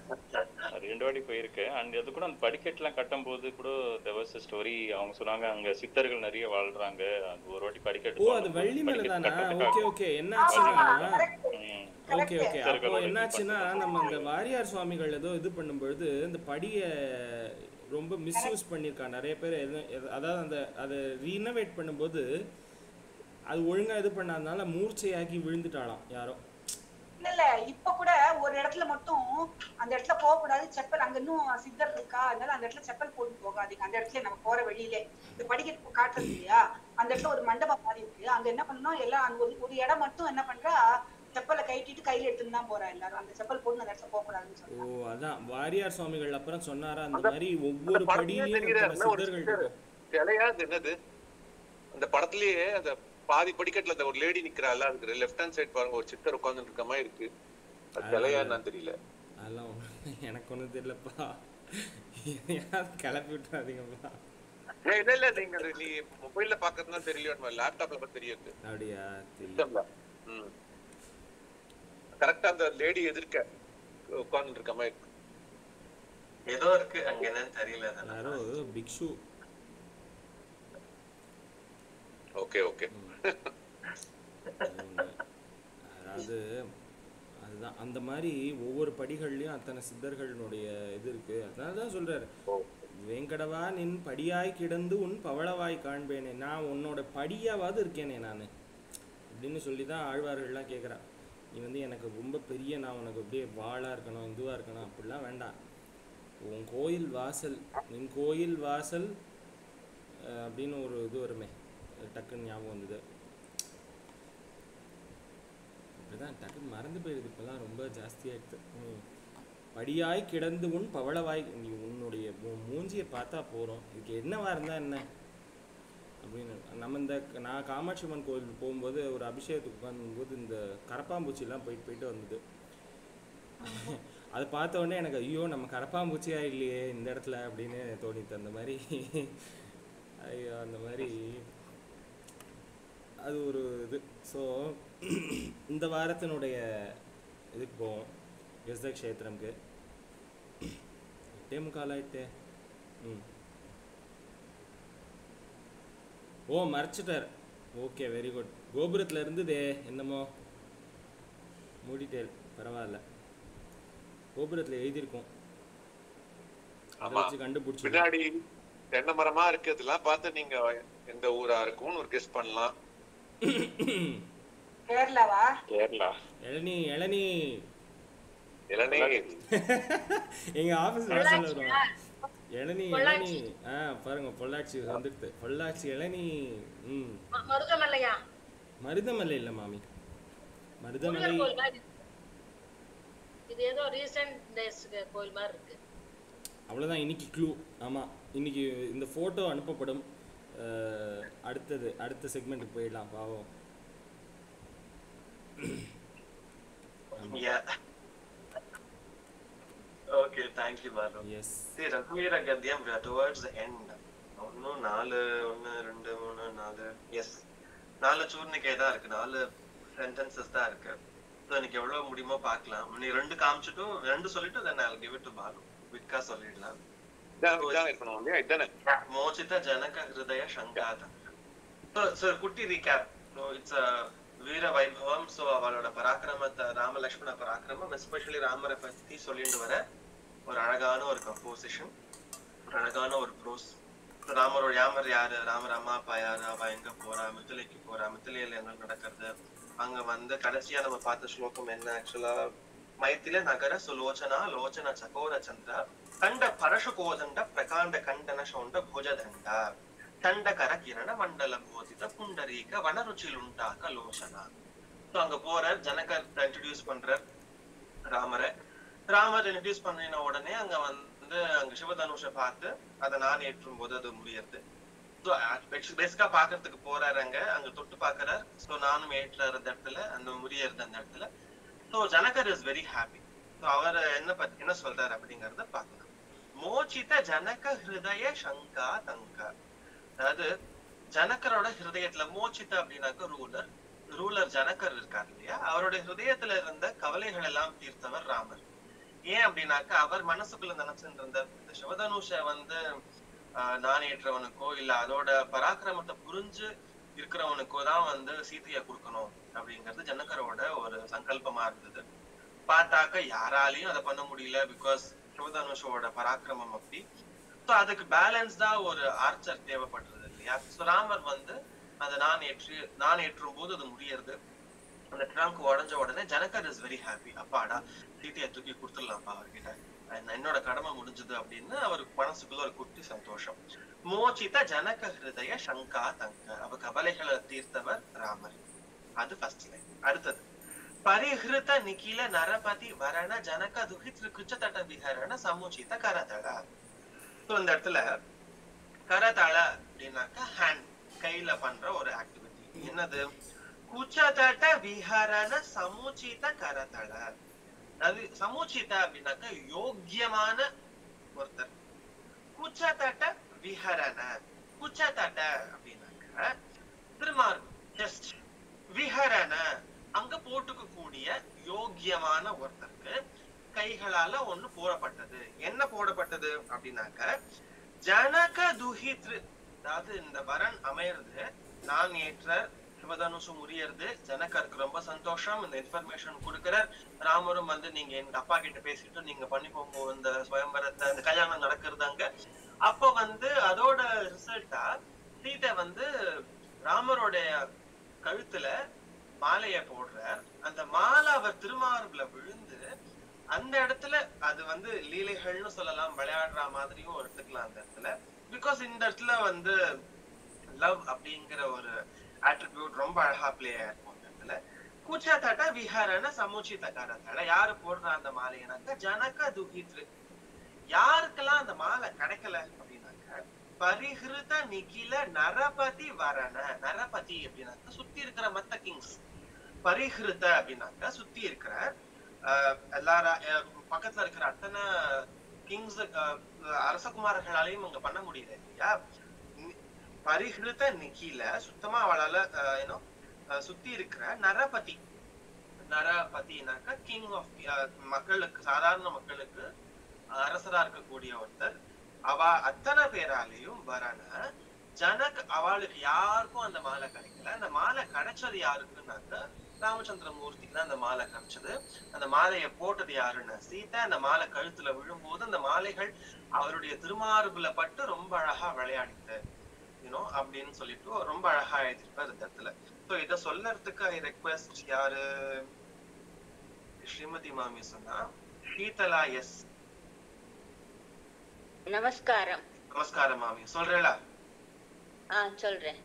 அது 2 வாட்டி போயிருக்கேன். அண்ட் அது கூட அந்த படிக்கட்டுலாம் கட்டும் போது கூட there was a story. அவங்க சொன்னாங்க அங்க சித்தர்கள் நிறைய வாழ்றாங்க. அது ஒரு வாட்டி படிக்கட்டு. அது வெள்ளி மேல தானா? ஓகே என்னாச்சுன்னா ஓகே அப்போ என்னாச்சுன்னா நம்ம இந்த வாரியார் சுவாமிகள் ஏதோ இது பண்ணும்பொழுது இந்த படியை ரொம்ப மிஸ்யூஸ் பண்ணியிருக்காங்க நிறைய பேர். அதாவது அந்த அதை ரீனோவேட் பண்ணும்போது அது ஒழுங்கா இது பண்ணாதனால மூர்ச்சையாக்கி விழுந்துட்டாலாம் யாரோ. இல்ல இப்ப கூட ஒரு இடத்துல மட்டும் அந்த இடத்துல போக கூடாது, செப்பல் அங்க இன்னும் சித்தர் இருக்கா, அதனால அந்த இடத்துல செப்பல் போட்டு போகாதீங்க. அந்த இடத்துல நம்ம போற வழியிலே இந்த படிக்கட்டு காட்டுறது இல்லையா, அந்த இடத்துல ஒரு மண்டபம் மாதிரி இருக்கு. அங்க என்ன பண்ணணும், எல்லாம் அங்க ஒரு இடம் மட்டும் என்ன பண்றா, செப்பலை கைட்டிட்டு கையில எடுத்துன்னு தான் போறா எல்லாரும். அந்த செப்பல் போட்டு அந்த இடத்துல போக கூடாதுன்னு சொல்றாங்க. அதான் வாரியார் சுவாமிகள் அப்புறம் சொன்னாரா அந்த மாதிரி ஒவ்வொரு படியிலயும் சித்தர்கள் சிலையாது என்னது அந்த படத்திலேயே அந்த பாதி படிக்கட்டுல அந்த ஒரு லேடி நிக்கிறாள், அதுக்கு லெஃப்ட் ஹேண்ட் சைடு பாருங்க ஒரு சித்தர் உட்கார்ந்துட்டு இருக்க மாதிரி இருக்கு. அது சிலையா என்னன்னு தெரியல. அதெல்லாம் எனக்கு ஒண்ணும் தெரியலப்பா, கிளப்பி விட்டுறாதீங்கப்பா. இல்ல நீங்க நீ மொபைல்ல பாக்குறதுனா தெரியல, லேப்டாப்ல பார்த்து தெரியுது. அப்படியா? கரெக்டா அந்த லேடி எதிர்க்க உட்கார்ந்துட்டு இருக்க மாதிரி ஏதோ இருக்கு அங்க, என்னன்னு தெரியல. யாரோ பிக்ஷு. ஓகே அதாவது அதுதான் அந்த மாதிரி ஒவ்வொரு படிகள்லயும் அத்தனை சித்தர்களுடைய இது இருக்கு. அதனாலதான் சொல்றாரு, வேங்கடவா நின் படியாய் கிடந்து உன் பவளவாய் காண்பேனே, நான் உன்னோட படியாவது இருக்கேனே நான் அப்படின்னு சொல்லிதான் ஆழ்வார்கள்லாம் கேட்குறா. நீ வந்து எனக்கு ரொம்ப பெரிய, நான் உனக்கு அப்படியே வாழா இருக்கணும், இதுவா இருக்கணும் அப்படிலாம் வேண்டாம். உன் கோயில் வாசல், நின் கோயில் வாசல் அப்படின்னு ஒரு இது வருமே, டக்குன்னு ஞாபகம் வந்தது. அப்படிதான் டக்குன்னு மறந்து போயிடுது இப்பெல்லாம், ரொம்ப ஜாஸ்தியாகிடுது. படியாய் கிடந்து உன் பவளவாய், நீ உன்னுடைய மூஞ்சியை பார்த்தா போகிறோம், இதுக்கு என்னவா இருந்தால் என்ன அப்படின்னு. நம்ம இந்த நான் காமாட்சி அம்மன் கோயில் போகும்போது ஒரு அபிஷேகத்துக்கு உட்காந்தும்போது இந்த கரப்பாம்பூச்சிலாம் போயிட்டு வந்தது. அதை பார்த்த உடனே எனக்கு ஐயோ நம்ம கரப்பாம்பூச்சியா இல்லையே இந்த இடத்துல அப்படின்னு தோணித்து. அந்த மாதிரி ஐயோ அந்த மாதிரி அது ஒரு இது. ஸோ இந்த வாரத்தினுடைய இதுக்கு போவோம், கெசக்ஷேத்திரம்க்கு. 8:45 ஓ மறைச்சிட்டார். Okay very good. கோபுரத்தில் இருந்ததே என்னமோ மூடிட்டேல், பரவாயில்ல. கோபுரத்தில் எழுதியிருக்கோம், அதை வச்சு கண்டுபிடிச்சு. பின்னாடி தென்னை மரமா இருக்கிறதுலாம் பார்த்து நீங்க எந்த ஊரா இருக்கும்னு ஒரு கெஸ் பண்ணலாம். கேரளாவா? கேரளா. இளநீ எங்க ஆபீஸ் வாசல்ல வரும். இளநீ பாருங்க, பொள்ளாச்சி வந்துடுது. பொள்ளாச்சி இளநீ. மருதமலை இல்ல மாமி, மருதமலை இது ஏதோ ரீசன்ட் டேஸ் கோயில் மாதிரி இருக்கு. அவ்வளவுதான் இன்னைக்கு க்ளூ. ஆமா, இன்னைக்கு இந்த போட்டோ அனுப்பப்படும். அடுத்த செக்மெண்ட்டுக்கு போயிடலாம். பாவம். Okay, thank you Balu. Yes. See, Raghuvira Gadyam, we are towards the end. இன்னும் 4 1 2 3 4. Yes, 4 சூர்ணிக்கை தான் இருக்கு, 4 sentences தான் இருக்கு. ஸோ எனக்கு எவ்வளவு முடியுமோ பார்க்கலாம். நீ 2 காமிச்சிட்டும் 2 சொல்லிட்டு then I'll give it to Balu. குயிக்கா சொல்லிடலாம். மோச்சித ஜனக ஹிருதய சங்காதங்க. ஸோ குட்டி ரீகேப். இட்ஸ் வீர வைபவம். ஸோ அவளோட பராக்கிரமத்தை, ராம லக்ஷ்மண பராக்கிரமம், எஸ்பெஷலி ராமரை பத்தி சொல்லிட்டு வர ஒரு அழகான ஒரு கம்போசிஷன், ஒரு அழகான ஒரு ப்ரோஸ். ராமரோட யாமர் யாரு, ராமர் அம்மா அப்பா யாரு, அவ எங்க போறா, மித்திலைக்கு போறா, மித்திலையில என்ன நடக்கிறது, அங்க வந்து கடைசியா நம்ம பார்த்த ஸ்லோகம் என்ன, ஆக்சுவலா மைத்தில நகர சுலோச்சனா லோச்சன சகோர சந்திர கண்ட பரஷு கோதண்ட பிரகாண்ட கண்டன சௌண்ட புஜதண்ட தண்டகர கிரண மண்டல போதித புண்டரீக வனருச்சில் உண்டாக்க லோசனா. ஸோ அங்க போறார், ஜனகர் இன்ட்ரடியூஸ் பண்றார் ராமரை. ராமர் இன்ட்ரடியூஸ் பண்ணின உடனே அங்க வந்து அங்க சிவதனுஷை பார்த்து அதை நான் ஏற்றும் போது அது முடியறது. பேசிக்கா பாக்குறதுக்கு போறாரு, அங்க தொட்டு பாக்குறாரு. சோ நானும் ஏற்றாரு அந்த இடத்துல, அந்த முறியறது அந்த இடத்துல. சோ ஜனகர் இஸ் வெரி ஹாப்பி. சோ அவர் என்ன சொல்றாரு அப்படிங்கறத பாக்கலாம். மோச்சித ஜனக ஹிருதய சங்கா தங்க. அதாவது ஜனகரோட ஹிருதயத்துல, மோச்சித அப்படின்னாக்க ரூலர் ஜனகர் இருக்காரு இல்லையா, அவருடைய ஹிருதயத்துல இருந்த கவலைகள் எல்லாம் தீர்த்தவர் ராமர். ஏன் அப்படின்னாக்க அவர் மனசுக்குள்ள நினைச்சுட்டு இருந்த இந்த சிவதனுஷ வந்து நான் ஏற்றவனுக்கோ இல்ல அதோட பராக்கிரமத்தை புரிஞ்சு இருக்கிறவனுக்கோ தான் வந்து சீதையை கொடுக்கணும் அப்படிங்கிறது ஜனகரோட ஒரு சங்கல்பமா இருந்தது. பார்த்தாக்க யாராலையும் அதை பண்ண முடியல, பிகாஸ் சிவதனுஷோட பராக்கிரமம் அப்படி. ஸோ அதுக்கு பேலன்ஸ்டா ஒரு ஆர்ச்சர் தேவைப்படுறது இல்லையா. ஸோ ராமர் வந்து அதை நான் ஏற்றும் போது அது முடியறது. அந்த ட்ரங்க் உடஞ்ச உடனே ஜனகர் இஸ் வெரி ஹாப்பி. அப்பாடா, சீதையை தூக்கி கொடுத்துடலாம்ப்பா அவர்கிட்ட, என்னோட கடமை முடிஞ்சது அப்படின்னு அவருக்கு மனசுக்குள்ள ஒரு குட்டி சந்தோஷம். மோச்சித ஜனக ஹிருதய சங்கா தங்க. அவ கவலைகளை தீர்த்தவர் ராமர். அது ஃபர்ஸ்ட் லைன். அடுத்தது பரிஹிருத நிகில நரபதி வரண ஜனக துஹித்ரு குச்சதட விஹரண சமுச்சித கரதள. ஸோ இந்த இடத்துல கரதள அப்படின்னாக்க ஹேண்ட், கையில பண்ற ஒரு ஆக்டிவிட்டி. என்னது? குச்சதட விஹரண சமுச்சித கரதள. அது சமுச்சித அப்படின்னாக்க யோக்கியமான ஒருத்தர். குச்சதட விஹரண, குச்சதட அப்படின்னாக்க திருமார்பு, ஜஸ்ட். விஹரண அங்க போட்டுக்க கூடிய யோக்கியமான ஒருத்தருக்கு கைகளால ஒண்ணு போடப்பட்டது. என்ன போடப்பட்டது அப்படின்னாக்க ஜனக துஹித்ரு. அதாவது இந்த வரன் அமையிறது, நான் ஏற்ற சிவதனுசு முறியறது. ஜனகருக்கு ரொம்ப சந்தோஷம். இந்த இன்ஃபர்மேஷன் கொடுக்கிறார். ராமரும் வந்து நீங்க எங்க அப்பா கிட்ட பேசிட்டு நீங்க பண்ணிக்கோங்க இந்த ஸ்வயம்பரத்தை, அந்த கல்யாணம் நடக்கிறதாங்க. அப்ப வந்து அதோட ரிசல்ட்டா சீதை வந்து ராமருடைய கழுத்துல மாலைய போடுறார். அந்த மாலை அவர் திருமார்புல விழுந்து அந்த இடத்துல அது வந்து லீலைகள்னு சொல்லலாம், விளையாடுற மாதிரியும் எடுத்துக்கலாம் அந்த இடத்துல. பிகாஸ் இந்த இடத்துல வந்து லவ் அப்படிங்கிற ஒரு ஆட்ரிபியூட் ரொம்ப அழகா பிளே ஆயிருக்கும் அந்த இடத்துல. குச்சதட விஹரண சமுச்சித கரதள. யாரு போடுற அந்த மாலைனாக்க ஜனக துஹித்ரு. யாருக்கெல்லாம் அந்த மாலை கிடைக்கல அப்படின்னாக்க பரிஹிருத நிகில நரபதி வரண. நரபதி அப்படின்னாக்க சுத்தி இருக்கிற மத்த கிங்ஸ். பரிஹிருத அப்படின்னாக்க சுத்தி இருக்கிற எல்லாரும் பக்கத்துல இருக்கிற அத்தனை கிங்ஸ் அரசகுமாரர்களாலையும் அங்க பண்ண முடியல இல்லையா. பரிஹிருத நிகில சுத்தமா அவளால சுத்தி இருக்கிற நரபதி. நரபதினாக்க கிங் ஆஃப் மக்களுக்கு, சாதாரண மக்களுக்கு அரசரா இருக்கக்கூடிய ஒருத்தர். அவ அத்தனை பேராலையும் வரண ஜனக். அவளுக்கு யாருக்கும் அந்த மாலை கிடைக்கல. அந்த மாலை கிடைச்சது யாருக்குன்னாக்க ராமச்சந்திர மூர்த்திக்கு தான் அந்த மாலை கிடைச்சது. அந்த மாலையை போட்டது யாருன்னா சீதை. அந்த மாலை கழுத்துல விழும்போது அந்த மாலைகள் அவருடைய திருமார்புல பட்டு ரொம்ப அழகா விளையாடிட்டு அப்படின்னு சொல்லிட்டு ரொம்ப அழகா எழுதிருப்பார் இந்த இடத்துல. சோ இத சொல்லறதுக்கு ஐ ரெக்வெஸ்ட் யாரு, ஸ்ரீமதி மாமி சொன்னா ஷீதலா. எஸ், நமஸ்காரம். நமஸ்காரம் மாமி. சொல்றேளா? சொல்றேன்.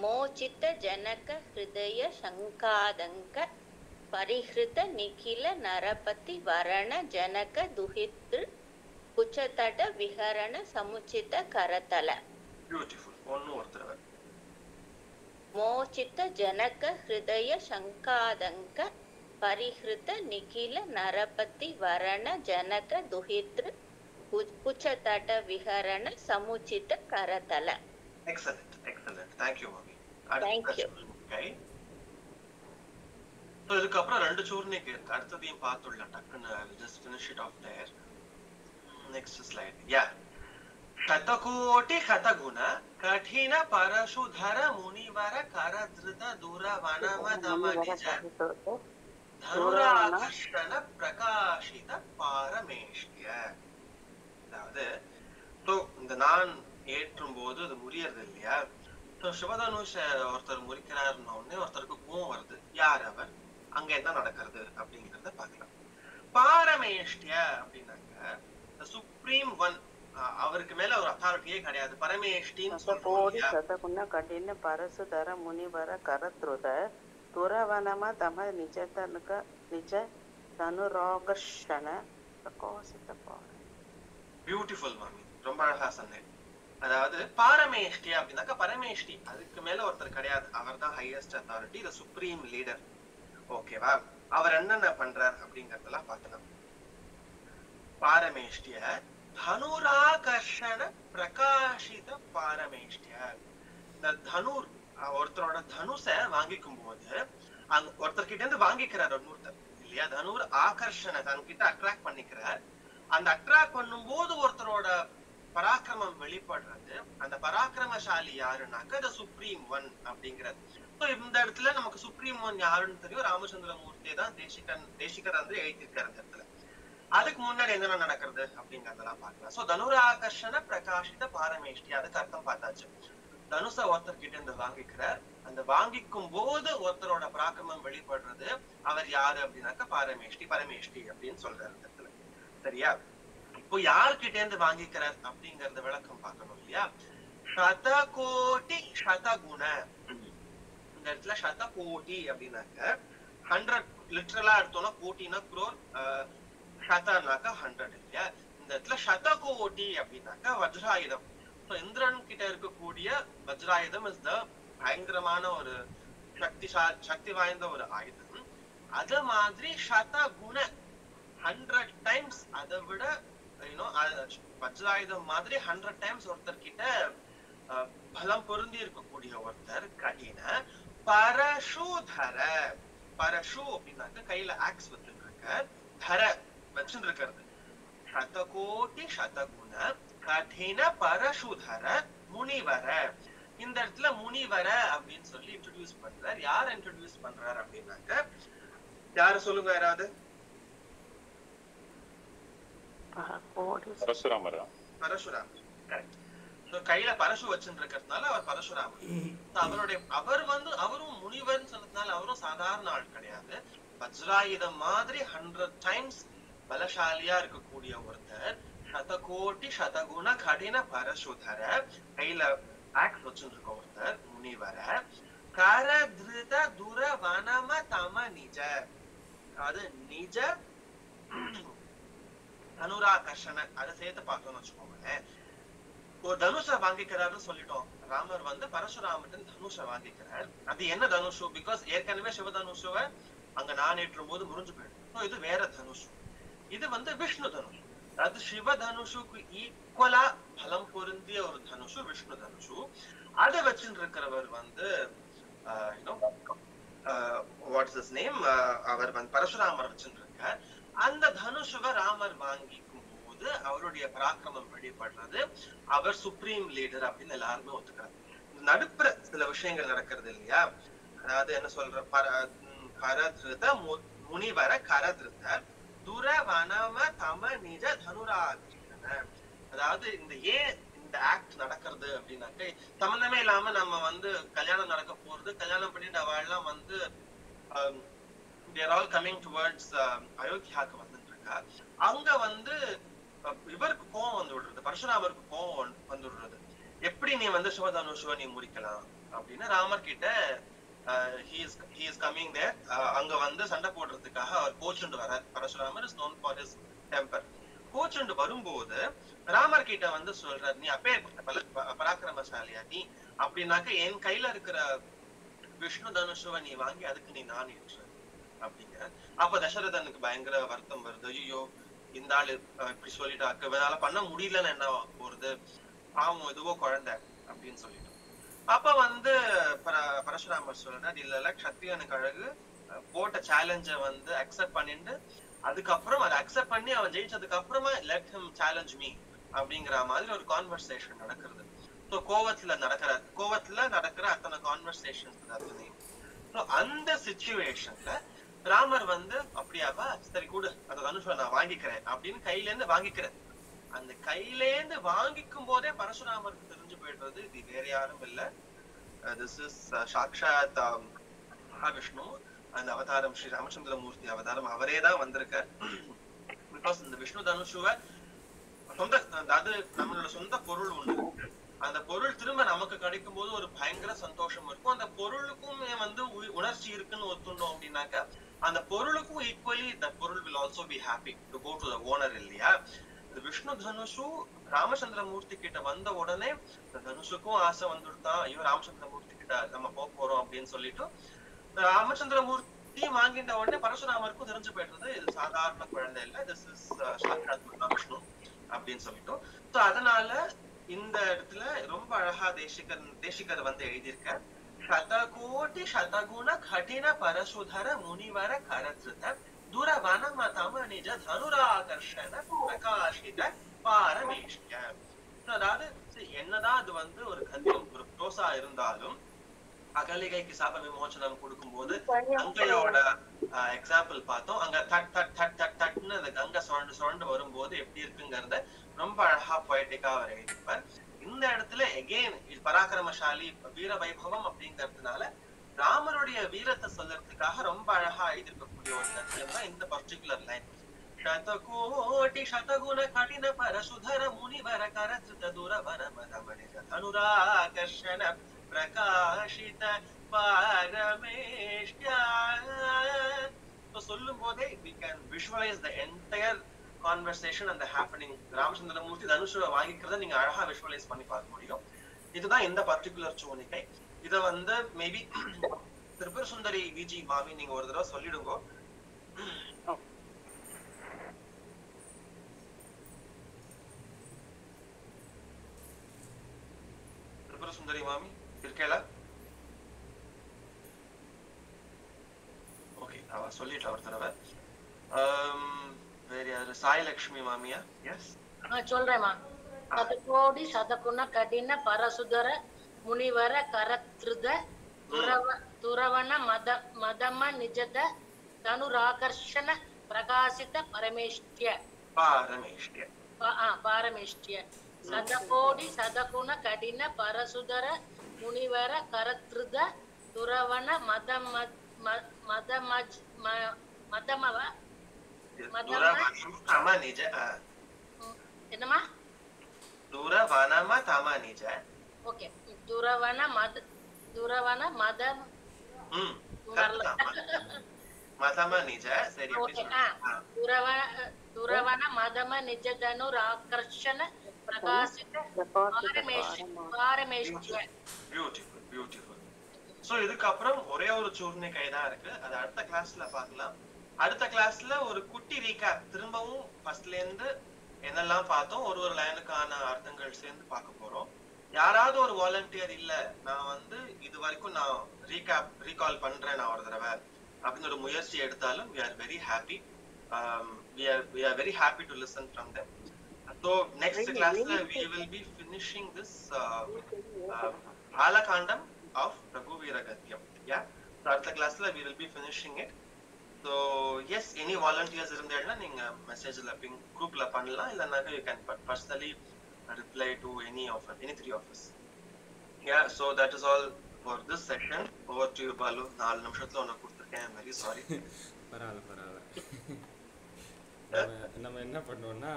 மோச்சித ஜனக ஹிருதய சங்காதங்க பரிஹிருத நிகில நரபதி வரண ஜனக துஹித்ரு குச்சதட விஹரண சமுச்சித கரதள. பியூட்டிஃபுல். ஒன்னு ஒருத்தர். மோச்சித ஜனக ஹிருதய சங்காதங்க பரிஹிருத நிகில நரபதி வரண ஜனக துஹித்ரு குச்சதட விஹரண சமுச்சித கரதள. Excellent, excellent. Thank you, Mami. Thank you. Okay. So இதுக்கப்புறம் 2 சூர்ணிக்கு இருக்கு, அடுத்ததையும் பார்த்துடலாம் டக்குன்னு. Just finish it off there. Next slide. Yeah. शतकोटि शतगुण कठिन परशुधर मुनिवर करधृत दूरवनम दम निज धनुराकर्षण प्रकाशित पारमेष्टिय. அதாவது இந்த நான் ஏற்றும் போது அது முறியறது இல்லையா? சிவதனுஷ ஒருத்தர் முறிக்கிறாருன்னு உடனே ஒருத்தருக்கு கோவம் வருது. யார் அவர், அங்க என்ன நடக்கிறது அப்படிங்கறத பார்க்கலாம். பாரமேஷ்டிய அப்படின்னாக்க சுப்ரீம் ஒன், அவருக்கு மேல ஒரு அத்தாரிட்டியே கிடையாது, பரமேஷ்டின்னு சொல்றோம். சதகுண கடின பரசுதர முனிவர கரத்ருத துரவனம தம நிஜதனுக நிஜ தனுராகர்ஷண பிரகாசித பார. பியூட்டிஃபுல் மாமி, ரொம்ப அழகா சொன்னேன். அதாவது பாரமேஷ்டி அப்படின்னாக்கா பரமேஷ்டி, அதுக்கு மேல ஒருத்தர் கிடையாது, அவர் தான் highest authority, the supreme leader. ஓகேவா? அவர் என்னென்ன பண்றார் அப்படிங்கறதெல்லாம் பார்க்கலாம். பாரமேஷ்டிய தனுராகர்ஷண பிரகாசித பாரமேஷ்டிய. இந்த தனுர், ஒருத்தரோட தனுச வாங்கிக்கும் போது ஒருத்தர் கிட்ட இருந்து வாங்கிக்கிறார் இன்னொருத்தர் இல்லையா? தனுர் ஆகர்ஷண, தன்கிட்ட அட்ராக்ட் பண்ணிக்கிறார். அந்த அட்ராக்ட் பண்ணும் போது ஒருத்தரோட பராக்கிரமம் வெளிப்படுறது. அந்த பராக்கிரமசாலி யாருன்னாக்க தி சுப்ரீம் ஒன் அப்படிங்கிறது. இந்த இடத்துல நமக்கு சுப்ரீம் ஒன் யாருன்னு தெரியும், ராமச்சந்திரமூர்த்தியை தான் தேசிகர் வந்து எழுதியிருக்காரு அந்த இடத்துல. அதுக்கு முன்னாடி என்ன நடக்கிறது அப்படிங்கறதெல்லாம் பார்க்கலாம். சோ தனுராகர்ஷண பிரகாசித பாரமேஷ்டி, அதுக்கு அர்த்தம் பார்த்தாச்சு. தனுச ஒருத்தர் கிட்ட இருந்து வாங்கிக்கிறார். அந்த வாங்கிக்கும் போது ஒருத்தரோட பராக்கிரமம் வெளிப்படுறது. அவர் யாரு அப்படின்னாக்க பாரமேஷ்டி, பரமேஷ்டி அப்படின்னு சொல்றாரு இந்த இடத்துல. சரியா? இப்போ யார்கிட்ட இருந்து வாங்கிக்கிறார் அப்படிங்கறத விளக்கம் பார்க்கணும் இல்லையா? சதகோட்டி சதகுண. இந்த இடத்துல சதகோட்டி அப்படின்னாக்க 100 லிட்டரலா எடுத்தோம்னா கோட்டினா குரோர், சதனாக்கா 100 இல்லையா? இந்த இடத்துல சதகோட்டி அப்படின்னாக்கா வஜ்ராயுதம். இந்திரன் கிட்ட இருக்கக்கூடிய வஜ்ராயுதம் இஸ் த பயங்கரமான ஒரு சக்தி வாய்ந்த ஒரு ஆயுதம். அது மாதிரி சதகுண 100 டைம்ஸ், அதை விட வஜ்ராயுதம் மாதிரி 100 டைம்ஸ் ஒருத்தர் கிட்ட பலம் பொருந்தி இருக்கக்கூடிய ஒருத்தர் கடின பரசுதர. பரசு அப்படின்னாக்க கையில ஆக்ஸ் வச்சிருக்க, தர வச்சுட்டு இருக்கிறது. சதகோட்டி சதகுண கடின பரசுதர முனிவர. இந்த இடத்துல முனிவர அப்படின்னு சொல்லி இன்ட்ரோடியூஸ் பண்றார். யார் இன்ட்ரோடியூஸ் பண்றாரு அப்படின்னாக்க, யாரு சொல்லுங்க யாராவது? பரசுராமர். பரசுராமர், கரெக்ட். கையில பரசு வச்சுட்டு இருக்கிறதுனால அவர் பரசுராமர். அவரும் முனிவர்னு சொன்னதுனால அவரும் சாதாரண ஆள் கிடையாது. வஜ்ராயுதம் மாதிரி 100 டைம்ஸ் பலசாலியா இருக்கக்கூடிய ஒருத்தர். சதகோட்டி சதகுண கடின பரசுதர, கையில ஆக்ஸ் வச்சுட்டு இருக்க ஒருத்தர் முனிவர. கரத்ருத துரவனம தம நிஜ. அது நிஜ தனுராகர்ஷண, அதை சேர்த்து பார்த்தோம்னு வச்சுக்கோங்களேன். ஒரு தனுஷ வாங்கிக்கிறாருன்னு சொல்லிட்டோம். ராமர் வந்து பரசுராமன் தனுஷ வாங்கிக்கிறார். அது என்ன தனுஷு? பிகாஸ் ஏற்கனவே சிவதனுஷுவ அங்க நான் ஏற்றும் போது முறிஞ்சு போயிடும். இது வேற தனுஷு. இது வந்து விஷ்ணு தனுஷு. அது சிவ தனுஷுக்கு ஈக்குவலா பலம் பொருந்திய ஒரு தனுஷு விஷ்ணு தனுஷு. அதை வச்சுட்டு இருக்கிறவர் வந்து வாட்ஸ் ஹிஸ் நேம், அவர் வந்து பரசுராமர் வச்சுட்டு இருக்கார். அந்த தனுஷுவை ராமர் வாங்கிக்கும் போது அவருடைய பராக்கிரமம் வெளிப்படுறது. அவர் சுப்ரீம் லீடர் அப்படின்னு எல்லாருமே ஒத்துக்கிறாங்க. நடுப்புற சில விஷயங்கள் நடக்கிறது இல்லையா? அதாவது என்ன சொல்ற, கரத்ருத முனிவர கரத்ருத துரவனம தம நிஜ தனுராகர்ஷண. அதாவது இந்த ஆக்ட் நடக்கிறது அப்படின்னாக்க சம்பந்தமே இல்லாம நம்ம வந்து கல்யாணம் நடக்க போறது, கல்யாணம் பண்ணிட்டு அவெல்லாம் வந்து they are all coming towards அயோத்தியாக்கு வந்துட்டு இருக்கா. அங்க வந்து இவருக்கு கோவம் வந்து விடுறது, பரசுராமருக்கு கோவம் வந்து விடுறது. எப்படி நீ வந்து சிவதனுஷுவ நீ முறிக்கலாம் அப்படின்னு ராமர் கிட்ட he is coming there. அங்க வந்து சண்டை போடுறதுக்காக அவர் கோச்சுண்டு வரார். Parasuramar is known for his temper. கோச்சுண்டு வரும்போது ராமர் கிட்ட வந்து சொல்றாரு, நீ அப்பே பராக்கிரமசாலியா நீ அப்படின்னாக்க என் கையில இருக்கிற விஷ்ணு தனுஷுவ நீ வாங்கி அதுக்கு நீ நான் ஏற்று அப்படிங்க. அப்ப தசரதனுக்கு பயங்கர வருத்தம் வருது. ஐயோ, இந்த ஆளு இப்படி சொல்லிட்டாக்க, இவனால பண்ண முடியலன்னு என்ன போறது, பாவம் எதுவோ குழந்தை அப்படின்னு சொல்லிட்டோம். அப்ப வந்து பரசுராமர் சொல்றாரு, இல்ல க்ஷத்ரியனுக்கு அழகு போட்ட சேலஞ்ச வந்து அக்செப்ட் பண்ணிட்டு அதுக்கப்புறம் அதை அக்செப்ட் பண்ணி அவன் ஜெயிச்சதுக்கு அப்புறமா லெட் ஹிம் சேலஞ்ச் மீ அப்படிங்கிற மாதிரி ஒரு கான்வர்சேஷன் நடக்கிறது. ஸோ கோவத்துல நடக்கிற அத்தனை கான்வர்சேஷன் அத்தனையும். ஸோ அந்த சிச்சுவேஷன்ல ராமர் வந்து அப்படியாப்பா சரி கூடு அந்த தனுஷை நான் வாங்கிக்கிறேன் அப்படின்னு கையில இருந்து வாங்கிக்கிறேன். அந்த கையிலேந்து வாங்கிக்கும் போதே பரசுராமருக்கு தெரிஞ்சு போயிடுறது இது வேற யாரும் இல்ல, திஸ் இஸ் சாக்ஷாத் மகாவிஷ்ணு, அந்த அவதாரம் ஸ்ரீ ராமச்சந்திரமூர்த்தி அவதாரம், அவரே தான் வந்திருக்கார். பிகாஸ் இந்த விஷ்ணு தனுஷுவ சொந்த, அதாவது நம்மளோட சொந்த பொருள் ஒண்ணு, அந்த பொருள் திரும்ப நமக்கு கிடைக்கும் போது ஒரு பயங்கர சந்தோஷம் இருக்கும். அந்த பொருளுக்கும் வந்து உணர்ச்சி இருக்குன்னு ஒத்துண்டோம் அப்படின்னாக்கா அந்த பொருளுக்கும் ஈக்குவலி the பொருள் will also be happy to go to the owner இல்லையா. இந்த விஷ்ணு தனுஷு ராமச்சந்திரமூர்த்தி கிட்ட வந்த உடனே இந்த தனுஷுக்கும் ஆசை வந்துட்டான், ஐயோ ராமச்சந்திரமூர்த்தி கிட்ட நம்ம போறோம் அப்படின்னு சொல்லிட்டு ராமச்சந்திரமூர்த்தி வாங்கிட்ட உடனே பரசுராமருக்கும் தெரிஞ்சு போயிடுறது இது சாதாரண குழந்தை இல்ல, திஸ் இஸ் சாக்ஷாத் விஷ்ணு அப்படின்னு சொல்லிட்டு. சோ அதனால இந்த இடத்துல ரொம்ப அழகா தேசிகர் வந்து எழுதியிருக்க, சதகோட்டி சதகுண கடின பரசுதர முனிவர கரத்ருத துரவன மதம நிஜ தனுராகர்ஷண பிரகாஷித பாரமேஷ்ய. அதாவது என்னதான் அது வந்து ஒரு கத்தியம் ஒரு ப்ரோசா இருந்தாலும் அகலிகைக்கு சாப விமோசனம் கொடுக்கும் போது கங்கையோட எக்ஸாம்பிள் பார்த்தோம். அங்க தட் தட் தட் தட் தட்னு அந்த கங்கை சுரண்டு வரும்போது எப்படி இருக்குங்கிறத ரொம்ப அழகா பொயட்டிக்கா அவர் எழுதிப்பார். இந்த இடத்துல எகெயின் பராக்கிரமசாலி வீர வைபவம் அப்படிங்கிறதுனால ராமருடைய வீரத்தை சொல்றதுக்காக ரொம்ப அழகா எழுதிருக்கக்கூடிய ஒரு கத்தியம் தான் இந்த பர்டிகுலர் லைன். சதகோட்டி சதகுண கடின பரசுதர முனிவர கரத்ருத துரவன மதம நிஜ தனுராகர்ஷண பிரகாஷித பாரமேஷ்ய. சொல்லும் போதே we can visualize the entire conversation and the happening. Ramachandramurthy தனுஷை வாங்கிக்கிறத நீங்க அழகா விஷுவலைஸ் பண்ணி பார்க்க முடியும். இதுதான் இந்த பர்டிகுலர் சோனிகை. இத வந்து மேபி திரிபுர சுந்தரி விஜி மாமி நீங்க ஒரு தடவை சொல்லிடுங்க. திரிபுர சுந்தரி மாமி இருக்கேளா? ஓகே, அவ சொல்லிட்டா ஒரு தடவை. வேற யாரு? சாய் லட்சுமி மாமியா? எஸ் சொல்றேம்மா. சதகோடி சதகுண கடின பரசுதர முனிவர கரத்ருத துரவன மதம நிஜத தனுராகர்ஷண பிரகாசித பரமேஷ்ய. சதகோடி சதகுண கடின பரசுதர முனிவர கரத்ருத துரவன என்னமா துரவனம தம நிஜ. ஓகே, துரவன மதம் மதம நிஜ. சரி, துரவன மதம நிஜ தனுராகர்ஷண பிரகாசித பாரமேஷ்ய. Beautiful beautiful. சோ இதுக்கப்புறம் ஒரே ஒரு சூர்ணிகை தான் இருக்கு, அது அடுத்த கிளாஸ்ல பார்க்கலாம். அடுத்த கிளாஸ்ல ஒரு குட்டி ரீகேப், திரும்பவும் ஃபர்ஸ்ட்ல இருந்து என்னெல்லாம் பார்த்தோம் ஒரு லைனுக்கான அர்த்தங்கள் சேர்ந்து பார்க்க போறோம். யாராவது ஒரு வாலண்டியர் இல்ல நான் வந்து இது வரைக்கும் நான் ரீகால் பண்றேன் நான் ஒரு தடவை அப்படின்னு ஒரு முயற்சி எடுத்தாலும் we are very happy. We are very happy to listen from them. So next class we will be finishing this Balakandam of Raghuveera Gadyam. Yeah, so அடுத்த கிளாஸ்ல we will be finishing it. So yes, any volunteers இருந்தா நீங்க மெசேஜ்ல ping குரூப்ல பண்ணலாம், இல்லனாக்க you can personally reply to any three of us. Yeah, so that is all for this session. Over to you, Balu. 4 நிமிஷத்துல உனக்கு கொடுத்துருக்கேன். I'm very sorry. பரவாயில்ல. நம்ம என்ன பண்ணோம்னா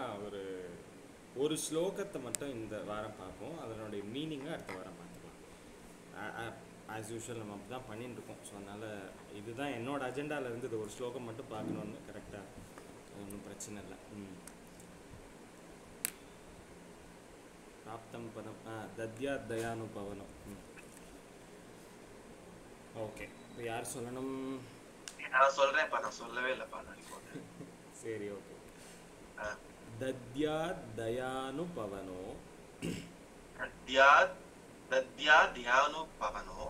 ஒரு ஸ்லோகத்தை மட்டும் இந்த வாரம் பார்ப்போம், அதனுடைய மீனிங்கை அடுத்த வாரம் பார்த்துக்கலாம். ஆஸ் யூஷுவல் நம்ம அப்படி தான் பண்ணிட்டு இருக்கோம். ஸோ அதனால் இதுதான் என்னோட அஜெண்டாவில் இருந்தது, ஒரு ஸ்லோகம் மட்டும் பார்க்கணுன்னு. கரெக்டாக ஒன்றும் பிரச்சனை இல்லை. பிராப்தம் பதம் தத்யா தயானுபவனம். ஓகே, இப்போ யார் சொல்லணும்? நான் சொல்றேன்ப்பா, நான் சொல்லவே இல்லைப்பா. சரி, ஓகே. தத்யா தயானுபவனோ. தத்யா दद्याद्यानुपवनो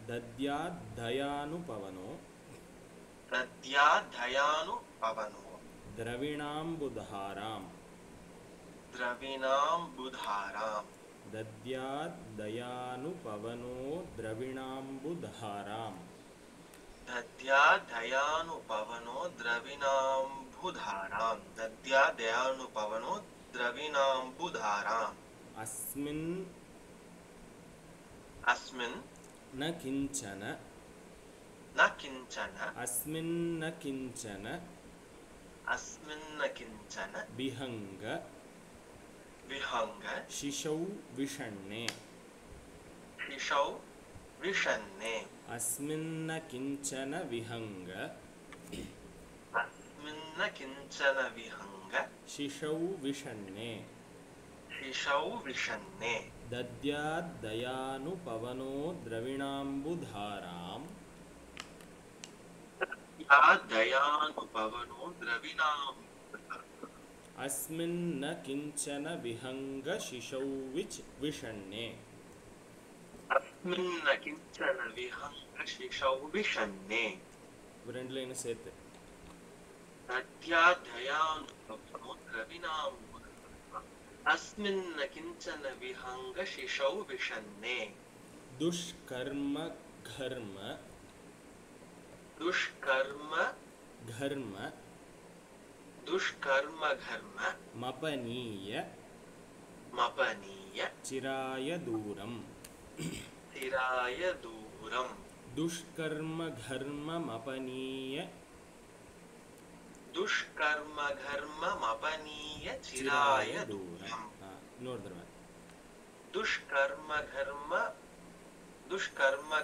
दद्याद्धयानुपवनो दद्याद्धयानुपवनो द्रविणाम्बुधाराम् द्रविणाम्बुधाराम् दद्याद्धयानुपवनो द्रविणाम्बुधाराम् दद्याद्धयानुपवनो द्रविणाम्बुधाराम् दद्याद्धयानुपवनो द्रविणाम्बुधाराम् अस्मिन् अस्मिन् न किञ्चन न किञ्चन अस्मिन्न किञ्चन अस्मिन्न किञ्चन विहङ्ग विहङ्ग शिशौ विषण्णे शिशौ विषण्णे अस्मिन्न किञ्चन विहङ्ग अस्मिन्न किञ्चन विहङ्ग शिशौ विषण्णे शिशौ विषण्णे दद्याद्धयानुपवनो द्रविणाम्बुधाराम् दयानुपवनो द्रविणाम्बुधाराम् अस्मिन्न किञ्चन विहङ्ग शिशौ विषण्णे अस्मिन्न किञ्चन विहङ्ग शिशौ विषण्णे ரெண்டு லைன் சேர்த்து दद्याद्धयानुपवनो द्रविणाम्बुधाराम् अस्मिन्न किञ्चन विहङ्ग शिशौ विषण्णे दुष्कर्म घर्म दुष्कर्म घर्म दुष्कर्म घर्म मपनीय मपनीय चिराय दूरम् चिराय दूरम् दुष्कर्म घर्म मपनीय दुष्कर्म घर्म मपनीय चिराय दूरम् இன்னொரு தடவை दुष्कर्म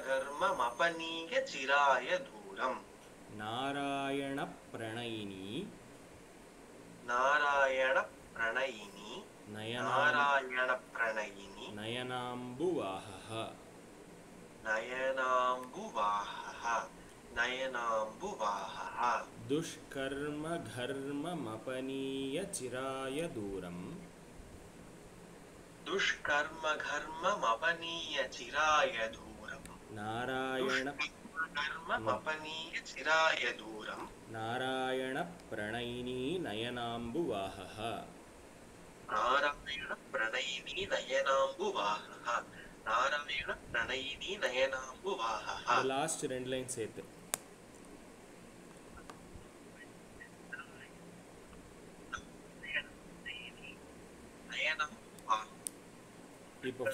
घर्म मपनीय चिराय दूरम् नारायण प्रणयिनी नारायण प्रणयिनी नारायण प्रणयिनी नयनाम्बुवाहः नयनाम्बुवाहः नयनाम्बुवाहः दुष्कर्म घर्म मपनीय चिराय दूरम् दुष्कर्म घर्म मपनीय चिराय दूरम् नारायण कर्म मपनीय चिराय दूरम् नारायण प्रणयिनी नयनाम्बुवाहः नारायण प्रणयिनी नयनाम्बुवाहः नारायण प्रणयिनी नयनाम्बुवाहः लास्ट ரெண்டு லைன் சேர்த்து இப்போ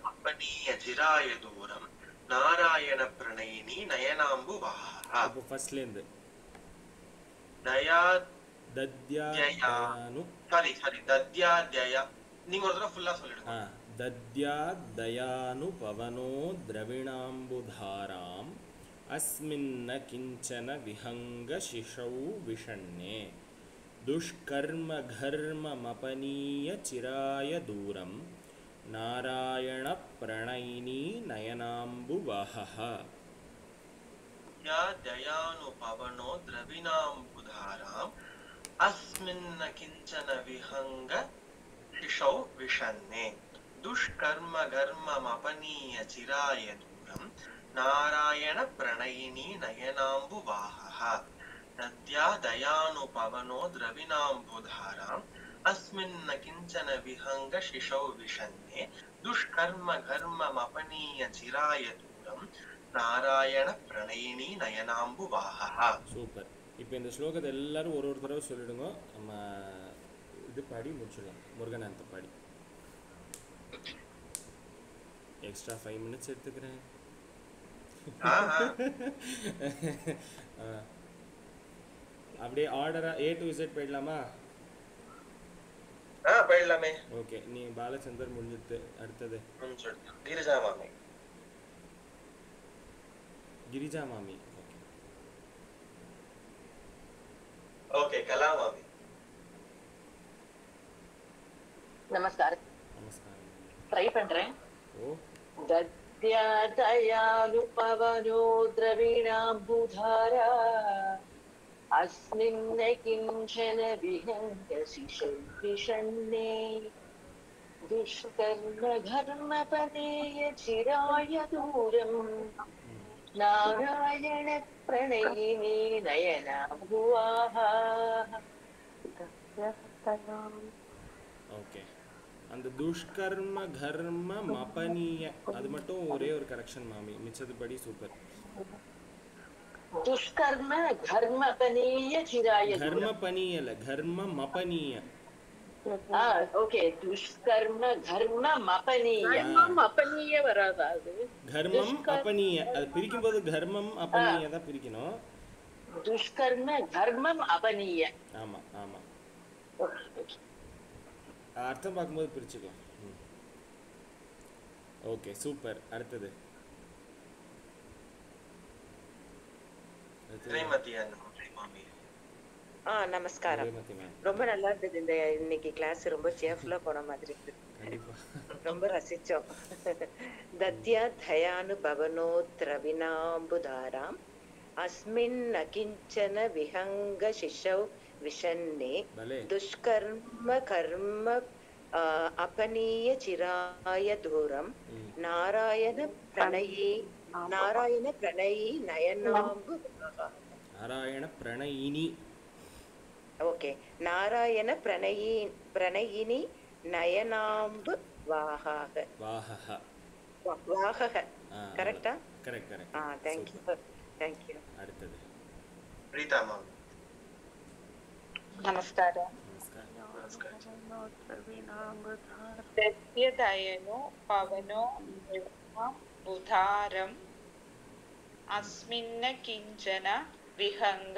मपनीय चिराय दूरम् नारायण प्रणयिनी नयनाम्बुवाहः இப்போ ஃபர்ஸ்ட்ல இருந்து दया दद्यादयानु சாரி दद्यादया நீங்க ஒரு தடவை ஃபுல்லா சொல்லிடுங்க दद्यादयानुपवनो द्रविणाम्बुधाराम् अस्मिन्न किञ्चन विहङ्ग शिशौ विषण्णे दुष्कर्म घर्म मपनीय चिराय दूरम् नारायण प्रणयिनी नयनाम्बुवाहः दयानुपवनो द्रविणाम्बुधाराम् अस्मिन्न किञ्चन विहङ्ग शिशौ विषण्णे दुष्कर्म घर्म मपनीय चिराय दूरम् नारायण प्रणयिनी नयनाम्बुवाहः दद्यादयानुपवनो द्रविणाम्बुधाराम् अस्मिन्न किञ्चन विहङ्ग शिशौ विषण्णे दुष्कर्म घर्म मपनीय चिराय दूरम् नारायण प्रणयिनी नयनाम्बुवाहः சூப்பர் இப்போ இந்த ஸ்லோகத்தை எல்லாரும் ஒரு தடவை சொல்லிடுங்க நம்ம இது பாடி முடிச்சிடலாம் முருகனாந்த பாடி எக்ஸ்ட்ரா 5 மினிட்ஸ் எடுத்துக்கிறேன் அப்படியே ஆர்டரா A to Z போயிடலாமா போயிடலாமே ஓகே நீ பாலச்சந்தர் முடிஞ்சிட்டு அடுத்தது கிரிஜா மாமி गिरिजा मामी ओके कला मामी नमस्कार नमस्कार ट्राई பண்றேன் ओ दद्यादयानुपवनो द्रविणाम्बुधारा अस्मिन् किञ्चन विहङ्ग शिशौ विषण्णे दुष्कर्म धर्मपदेय चिराय दूरम् नारायण प्रणयिनी नयना भुवाः ஓகே. அந்த துஷ்கர்ம கர்ம மபனிய அது மட்டும் ஒரே ஒரு கரெக்ஷன் மாமி, மிச்சதுபடி சூப்பர். दुष्कर्म धर्मपनीय चिराय கர்ம பனியல கர்ம மபனிய. ஓகே. துஷ்கர்ம கர்ம மபனிய. கர்மம் அப்பனியே வராதா அது? கர்மம் அபனிய, அது பிரிக்கும் போது கர்மம் அபனிய தான் பிரிக்கணும். துஷ்கர்ம கர்மம் அபனிய. ஆமா ஆமா, அர்த்தம் பார்க்கும்போது பிரிச்சுக்கலாம். Okay super. அடுத்தது நமஸ்காரம். ரொம்ப நல்லா இருந்தது இந்த இன்னைக்கு கிளாஸ். ரொம்ப சேர்ஃபுல்லா போன மாதிரி இருக்கு. ரொம்ப ரசிச்சோம். தத்யா தயானுபவனோத்ரவினாம்புதாராம் அஸ்மின் அகிஞ்சன விஹங்க சிஷௌ விஷன்னே துஷ்கர்ம கர்ம அபனீய சிராய தூரம் நாராயண பிரணயி நயனாம்பு. நாராயண பிரணயினி. ஓகே. நாராயண பிரணயினி நயனாம்பு வாஹக. வாஹக. வாஹக. கரெக்ட்டா? Correct correct. thank you. அடுத்தது ரீதா மேம். நமஸ்காரம். தத்யதயனோ பவனோ புதாரம் அஸ்மின்ன கிஞ்சன விஹங்க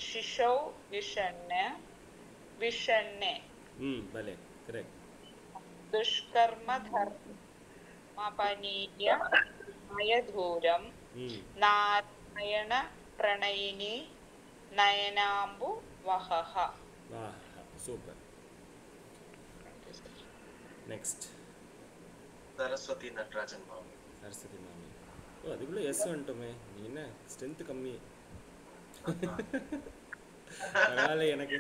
சிஷௌ விஷன்னே. பலே கரெக்ட். துஷ்கர்ம தர்மபனீய நயதூரம் நாராயண பிரணயினி நயனாம்பு வஹஹ. சூப்பர். நெக்ஸ்ட் சரஸ்வதி நடராஜன் மாமி. சரஸ்வதி மாமி. ஓ அதுக்குள்ள எஸ் வந்துட்டோமே, நீ என்ன ஸ்ட்ரென்த் கம்மி. அதனால எனக்கு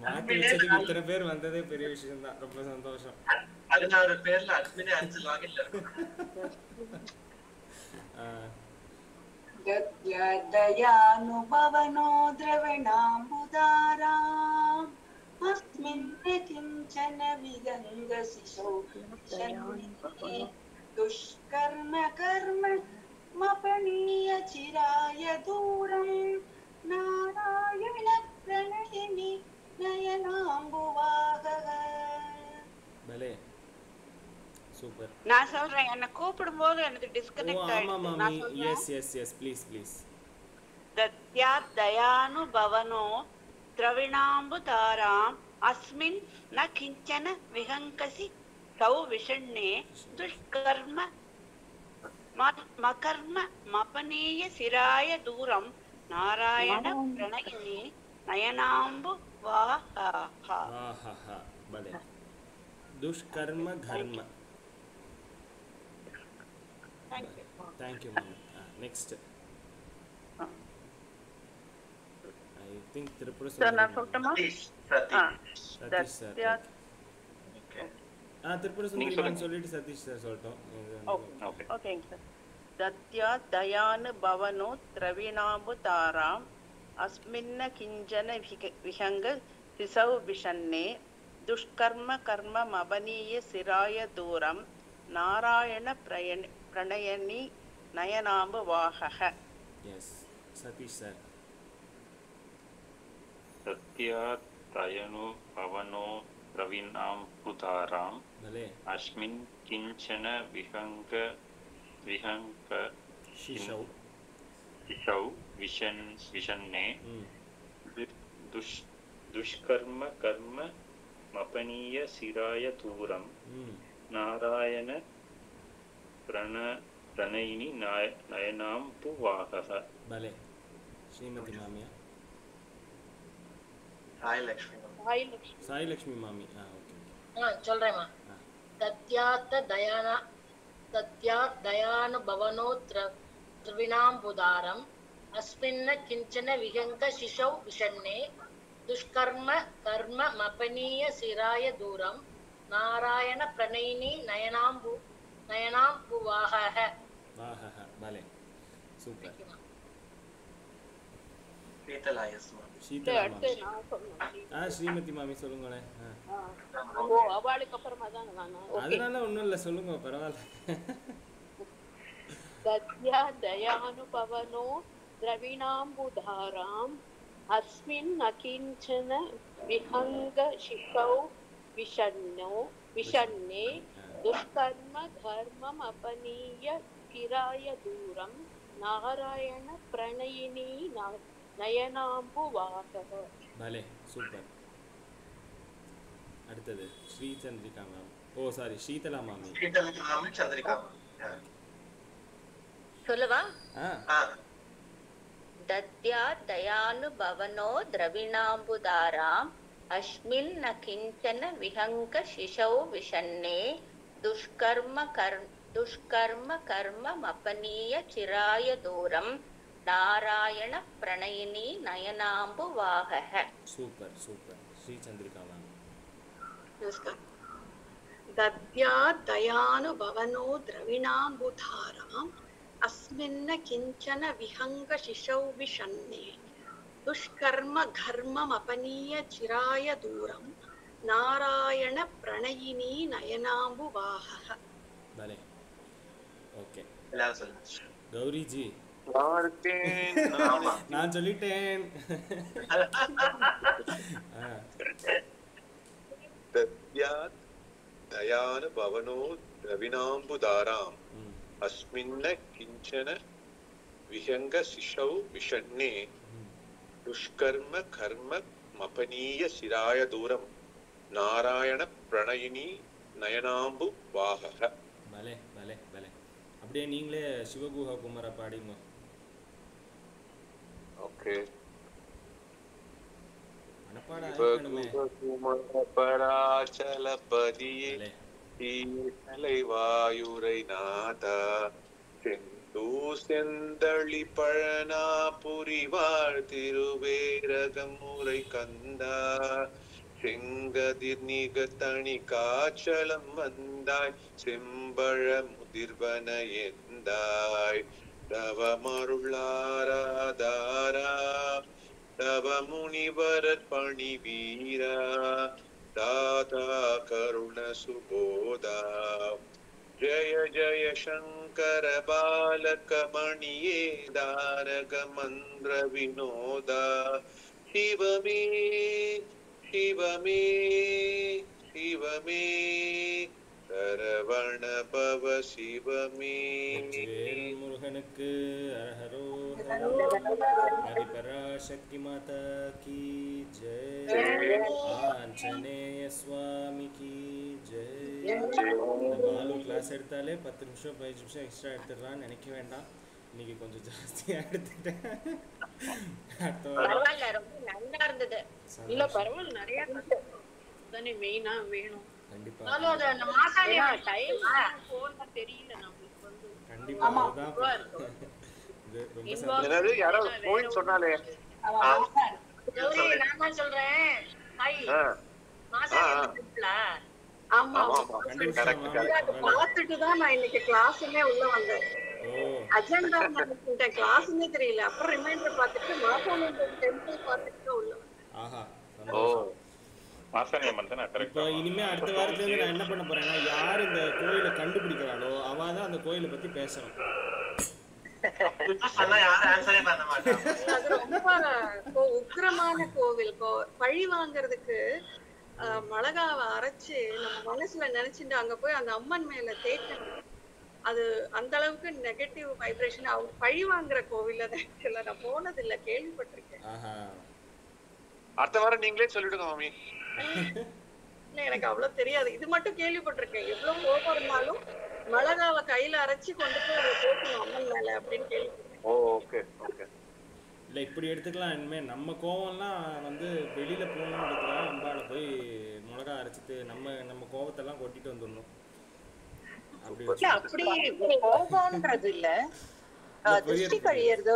மாத்தி வச்சதுக்கு இத்தனை பேர் வந்ததே பெரிய விஷயம் தான். ரொம்ப சந்தோஷம். 16 பேர்ல அட்மினே 5 லாகின்ல இருக்கு. दयानुभवनो द्रवणाम्बुदाराम् अस्मिन् किञ्चन विगङ्गशिशौ दुष्कर्म कर्म मपनीय चिराय दूरम् नारायण प्रणयिनि नयनाम्बुवाहः. பலே சூப்பர். நான் சொல்றேன், என்ன கூப்பிடும்போது எனக்கு டிஸ்கனெக்ட் ஆயிடுச்சு. ஆமா மாமி. Yes please. தத்யா தயானுபவனோ திரவிணாம்புதாராம் அஸ்மின் ந கிஞ்சன விஹங்கசி சௌ விஷண்ணே துஷ்கர்ம மகர்ம மபனீய சிராய தூரம் நாராயண பிரணயினி நயனாம்பு வாஹஹ. பலே. துஷ்கர்ம கர்ம. Thank you ma'am. Next I think Tripura sir நான் சொல்லட்டுமா? சதீஷ் sir. Okay. Tripura சுந்தரிமான் சொல்லிட்டு சதீஷ் sir சொல்லட்டும். ஓகேங்க சார். தத்யா தயானு பவனோ திரவிணாம்புதாராம் அஸ்மின்ன கிஞ்சன விஹங்க சிசௌ விஷன்னே துஷ்கர்ம கர்ம மபனீய சிராய தூரம் Narayana பிரணயனி நயனாம்பு வாஹஹ. Yes, Satish sir. Sathya தயனு பவனோ பிரவீணாம் புதாராம் அஸ்மின் கிஞ்சன விஹங்க சிஷௌ விஷன்னே துஷ்கர்ம கர்ம மபனீய சிராய தூரம் நாராயண பிரணயினி நயனாம்பு வாஹஹ. பலே. ஸ்ரீமதி மாமியா? சாய் லக்ஷ்மி மாமி. ஓகே சொல்றேம்மா. தத்யாத் தயானுபவனோ திரவிணாம்புதாரம் அஸ்மின்ன கிஞ்சன விஹங்க சிஷௌ விஷன்னே துஷ்கர்ம கர்ம மபனீய சிராய தூரம் நாராயண பிரணயினி நயனாம்புவாக. பலே super. Sheetala yes ma'am. Sheetala மாமி. ஸ்ரீமதி மாமி சொல்லுங்களே. அவளுக்கு அப்புறமா தான் நான். அதனால ஒண்ணும் இல்ல, சொல்லுங்க பரவாயில்ல. தத்யா தயானுபவனோ द्रविणाम्बुधाराम् अस्मिन् अकिञ्चन विहङ्ग शिखौ विषण्णे दुष्कर्म धर्ममपनीय किराय दूरं नारायण प्रणयिनी नयनाम्बुवाहः. भले சூப்பர். அடுத்தது ஸ்ரீ சந்திரிகா மேம். ஓ சாரி, சீதலா மாமி. சீதலா மாமி, சந்திரிகா மாமி. சொல்லவா? दद्या दयानुभवनो द्रविणाम्बुदाराम् अस्मिन् न किञ्चन विहङ्ग शिशौ विषण्णे दुष्कर्म कर्ममपनीय चिराय दूरं नारायण प्रणयिनी नयनाम्बुवाहः. Super super. Sri Chandrika ma'am. दद्या दयानुभवनो द्रविणाम्बुधाराम् अस्मिन्न किंचन विहंग शिशौ विषण्णे दुष्कर्म घर्ममपनीय चिराय दूरं नारायण प्रणयिनी नयनाम्बुवाहः. भले ओके. எல்லாரும் சொல்லுங்க. கௌரி ஜி நான் சொல்லிட்டேன். தத்யாத் தயான பவனோ ரவினாம்புதாராம் अस्मिन्न किंचन विहंग शिशौ विषण्णे दुष्कर्म कर्म मपनीय शिराय दूरम नारायण प्रणयिनी नयनाम्बु वाहः. भले भले भले. அப்படியே நீங்களே சிவகுஹ குமர பாடிங்க. ஓகே. மனப்பாட குமர பராச்சலபதியே ஈசலை வாயுரை நாதா செந்து செந்தளி பழனா புரிவாழ் திருவேரகம் முறை கந்தா செங்கதிர் நிகத்தணி காச்சலம் வந்தாய் செம்பழ முதிர்வன எந்தாய் தவமருளாராதாரா தவ முனிவரற் பணி வீரா दाता करुण सुबोधा जय जय शंकर बालक मणिये दारक मंद्र विनोदा शिव मे शिव मे शिव मे सरवण पव शिव मे. முருகனுக்கு அரஹரோ ஆதிபராசக்தி மாதா கி ஜெய். ஆஞ்சநேய சுவாமி கி ஜெய். பாலு கிளாஸ் எடுத்தாலே 10 நிமிஷம் 15 நிமிஷம் எக்ஸ்ட்ரா எடுத்துடலாம்னு நினைக்க வேண்டாம். இன்னைக்கு கொஞ்சம் ஜாஸ்தியா எடுத்துட்டேன். பரவாயில்ல, ரொம்ப நல்லா இருந்தது. இல்ல பரவாயில்ல, நிறைய தானே மெயினா வேணும். கண்டிப்பா தெரியல நம்மளுக்கு வந்து. கண்டிப்பா என்னது யாரோ பாயிண்ட் சொன்னாலே. கௌரி நான் தான் சொல்றேன். ஹாய் ஆமா பார்த்துட்டு தான் நான் இன்னைக்கு கிளாஸுமே உள்ள வந்தேன். அஜெண்டா நினைச்சிட்டேன், கிளாஸ்னே தெரியல. அப்புறம் ரிமைண்டர் பார்த்துட்டு மாசாணி டெம்பிள் பார்த்துட்டு உள்ள வந்தேன். ஆஹா இப்போ இனிமே அடுத்த வாரத்துல இருந்து நான் என்ன பண்ண போறேன்னா, யார் இந்த கோயிலை கண்டுபிடிக்கிறாளோ அவ தான் அந்த கோயிலை பத்தி பேசணும். அது ரொம்ப உக்கிரமான கோவில். பழி வாங்குறதுக்கு மிளகாவை அரைச்சு நம்ம மனசுல நினைச்சுட்டு அங்க போய் அந்த அம்மன் மேல தேய்க்கணும். அது அந்த அளவுக்கு நெகட்டிவ் வைப்ரேஷன். அவங்க பழி வாங்குற கோவில். நான் போனது இல்ல, கேள்விப்பட்டிருக்கேன். அடுத்த வாரம் நீங்களே சொல்லிடுங்க மாமி. இல்ல எனக்கு அவ்வளவு தெரியாது, இது மட்டும் கேள்விப்பட்டிருக்கேன். எவ்வளவு கோபம் இருந்தாலும் மிளகாவை கையில அரைச்சு கொண்டு போய் அங்க போட்டணும் அம்மன் மேல அப்படின்னு கேள்விப்பட்டிருக்கேன். Okay okay. இல்ல இப்படி எடுத்துக்கலாம். இனிமே நம்ம கோவம்லாம் வந்து வெளியில போகணுன்றதுக்காக அம்பால போய் மிளகா அரைச்சிட்டு நம்ம கோவத்தெல்லாம் கொட்டிட்டு வந்துடணும். அப்படி கோபம்ன்றது இல்ல, திருஷ்டி கழியறதோ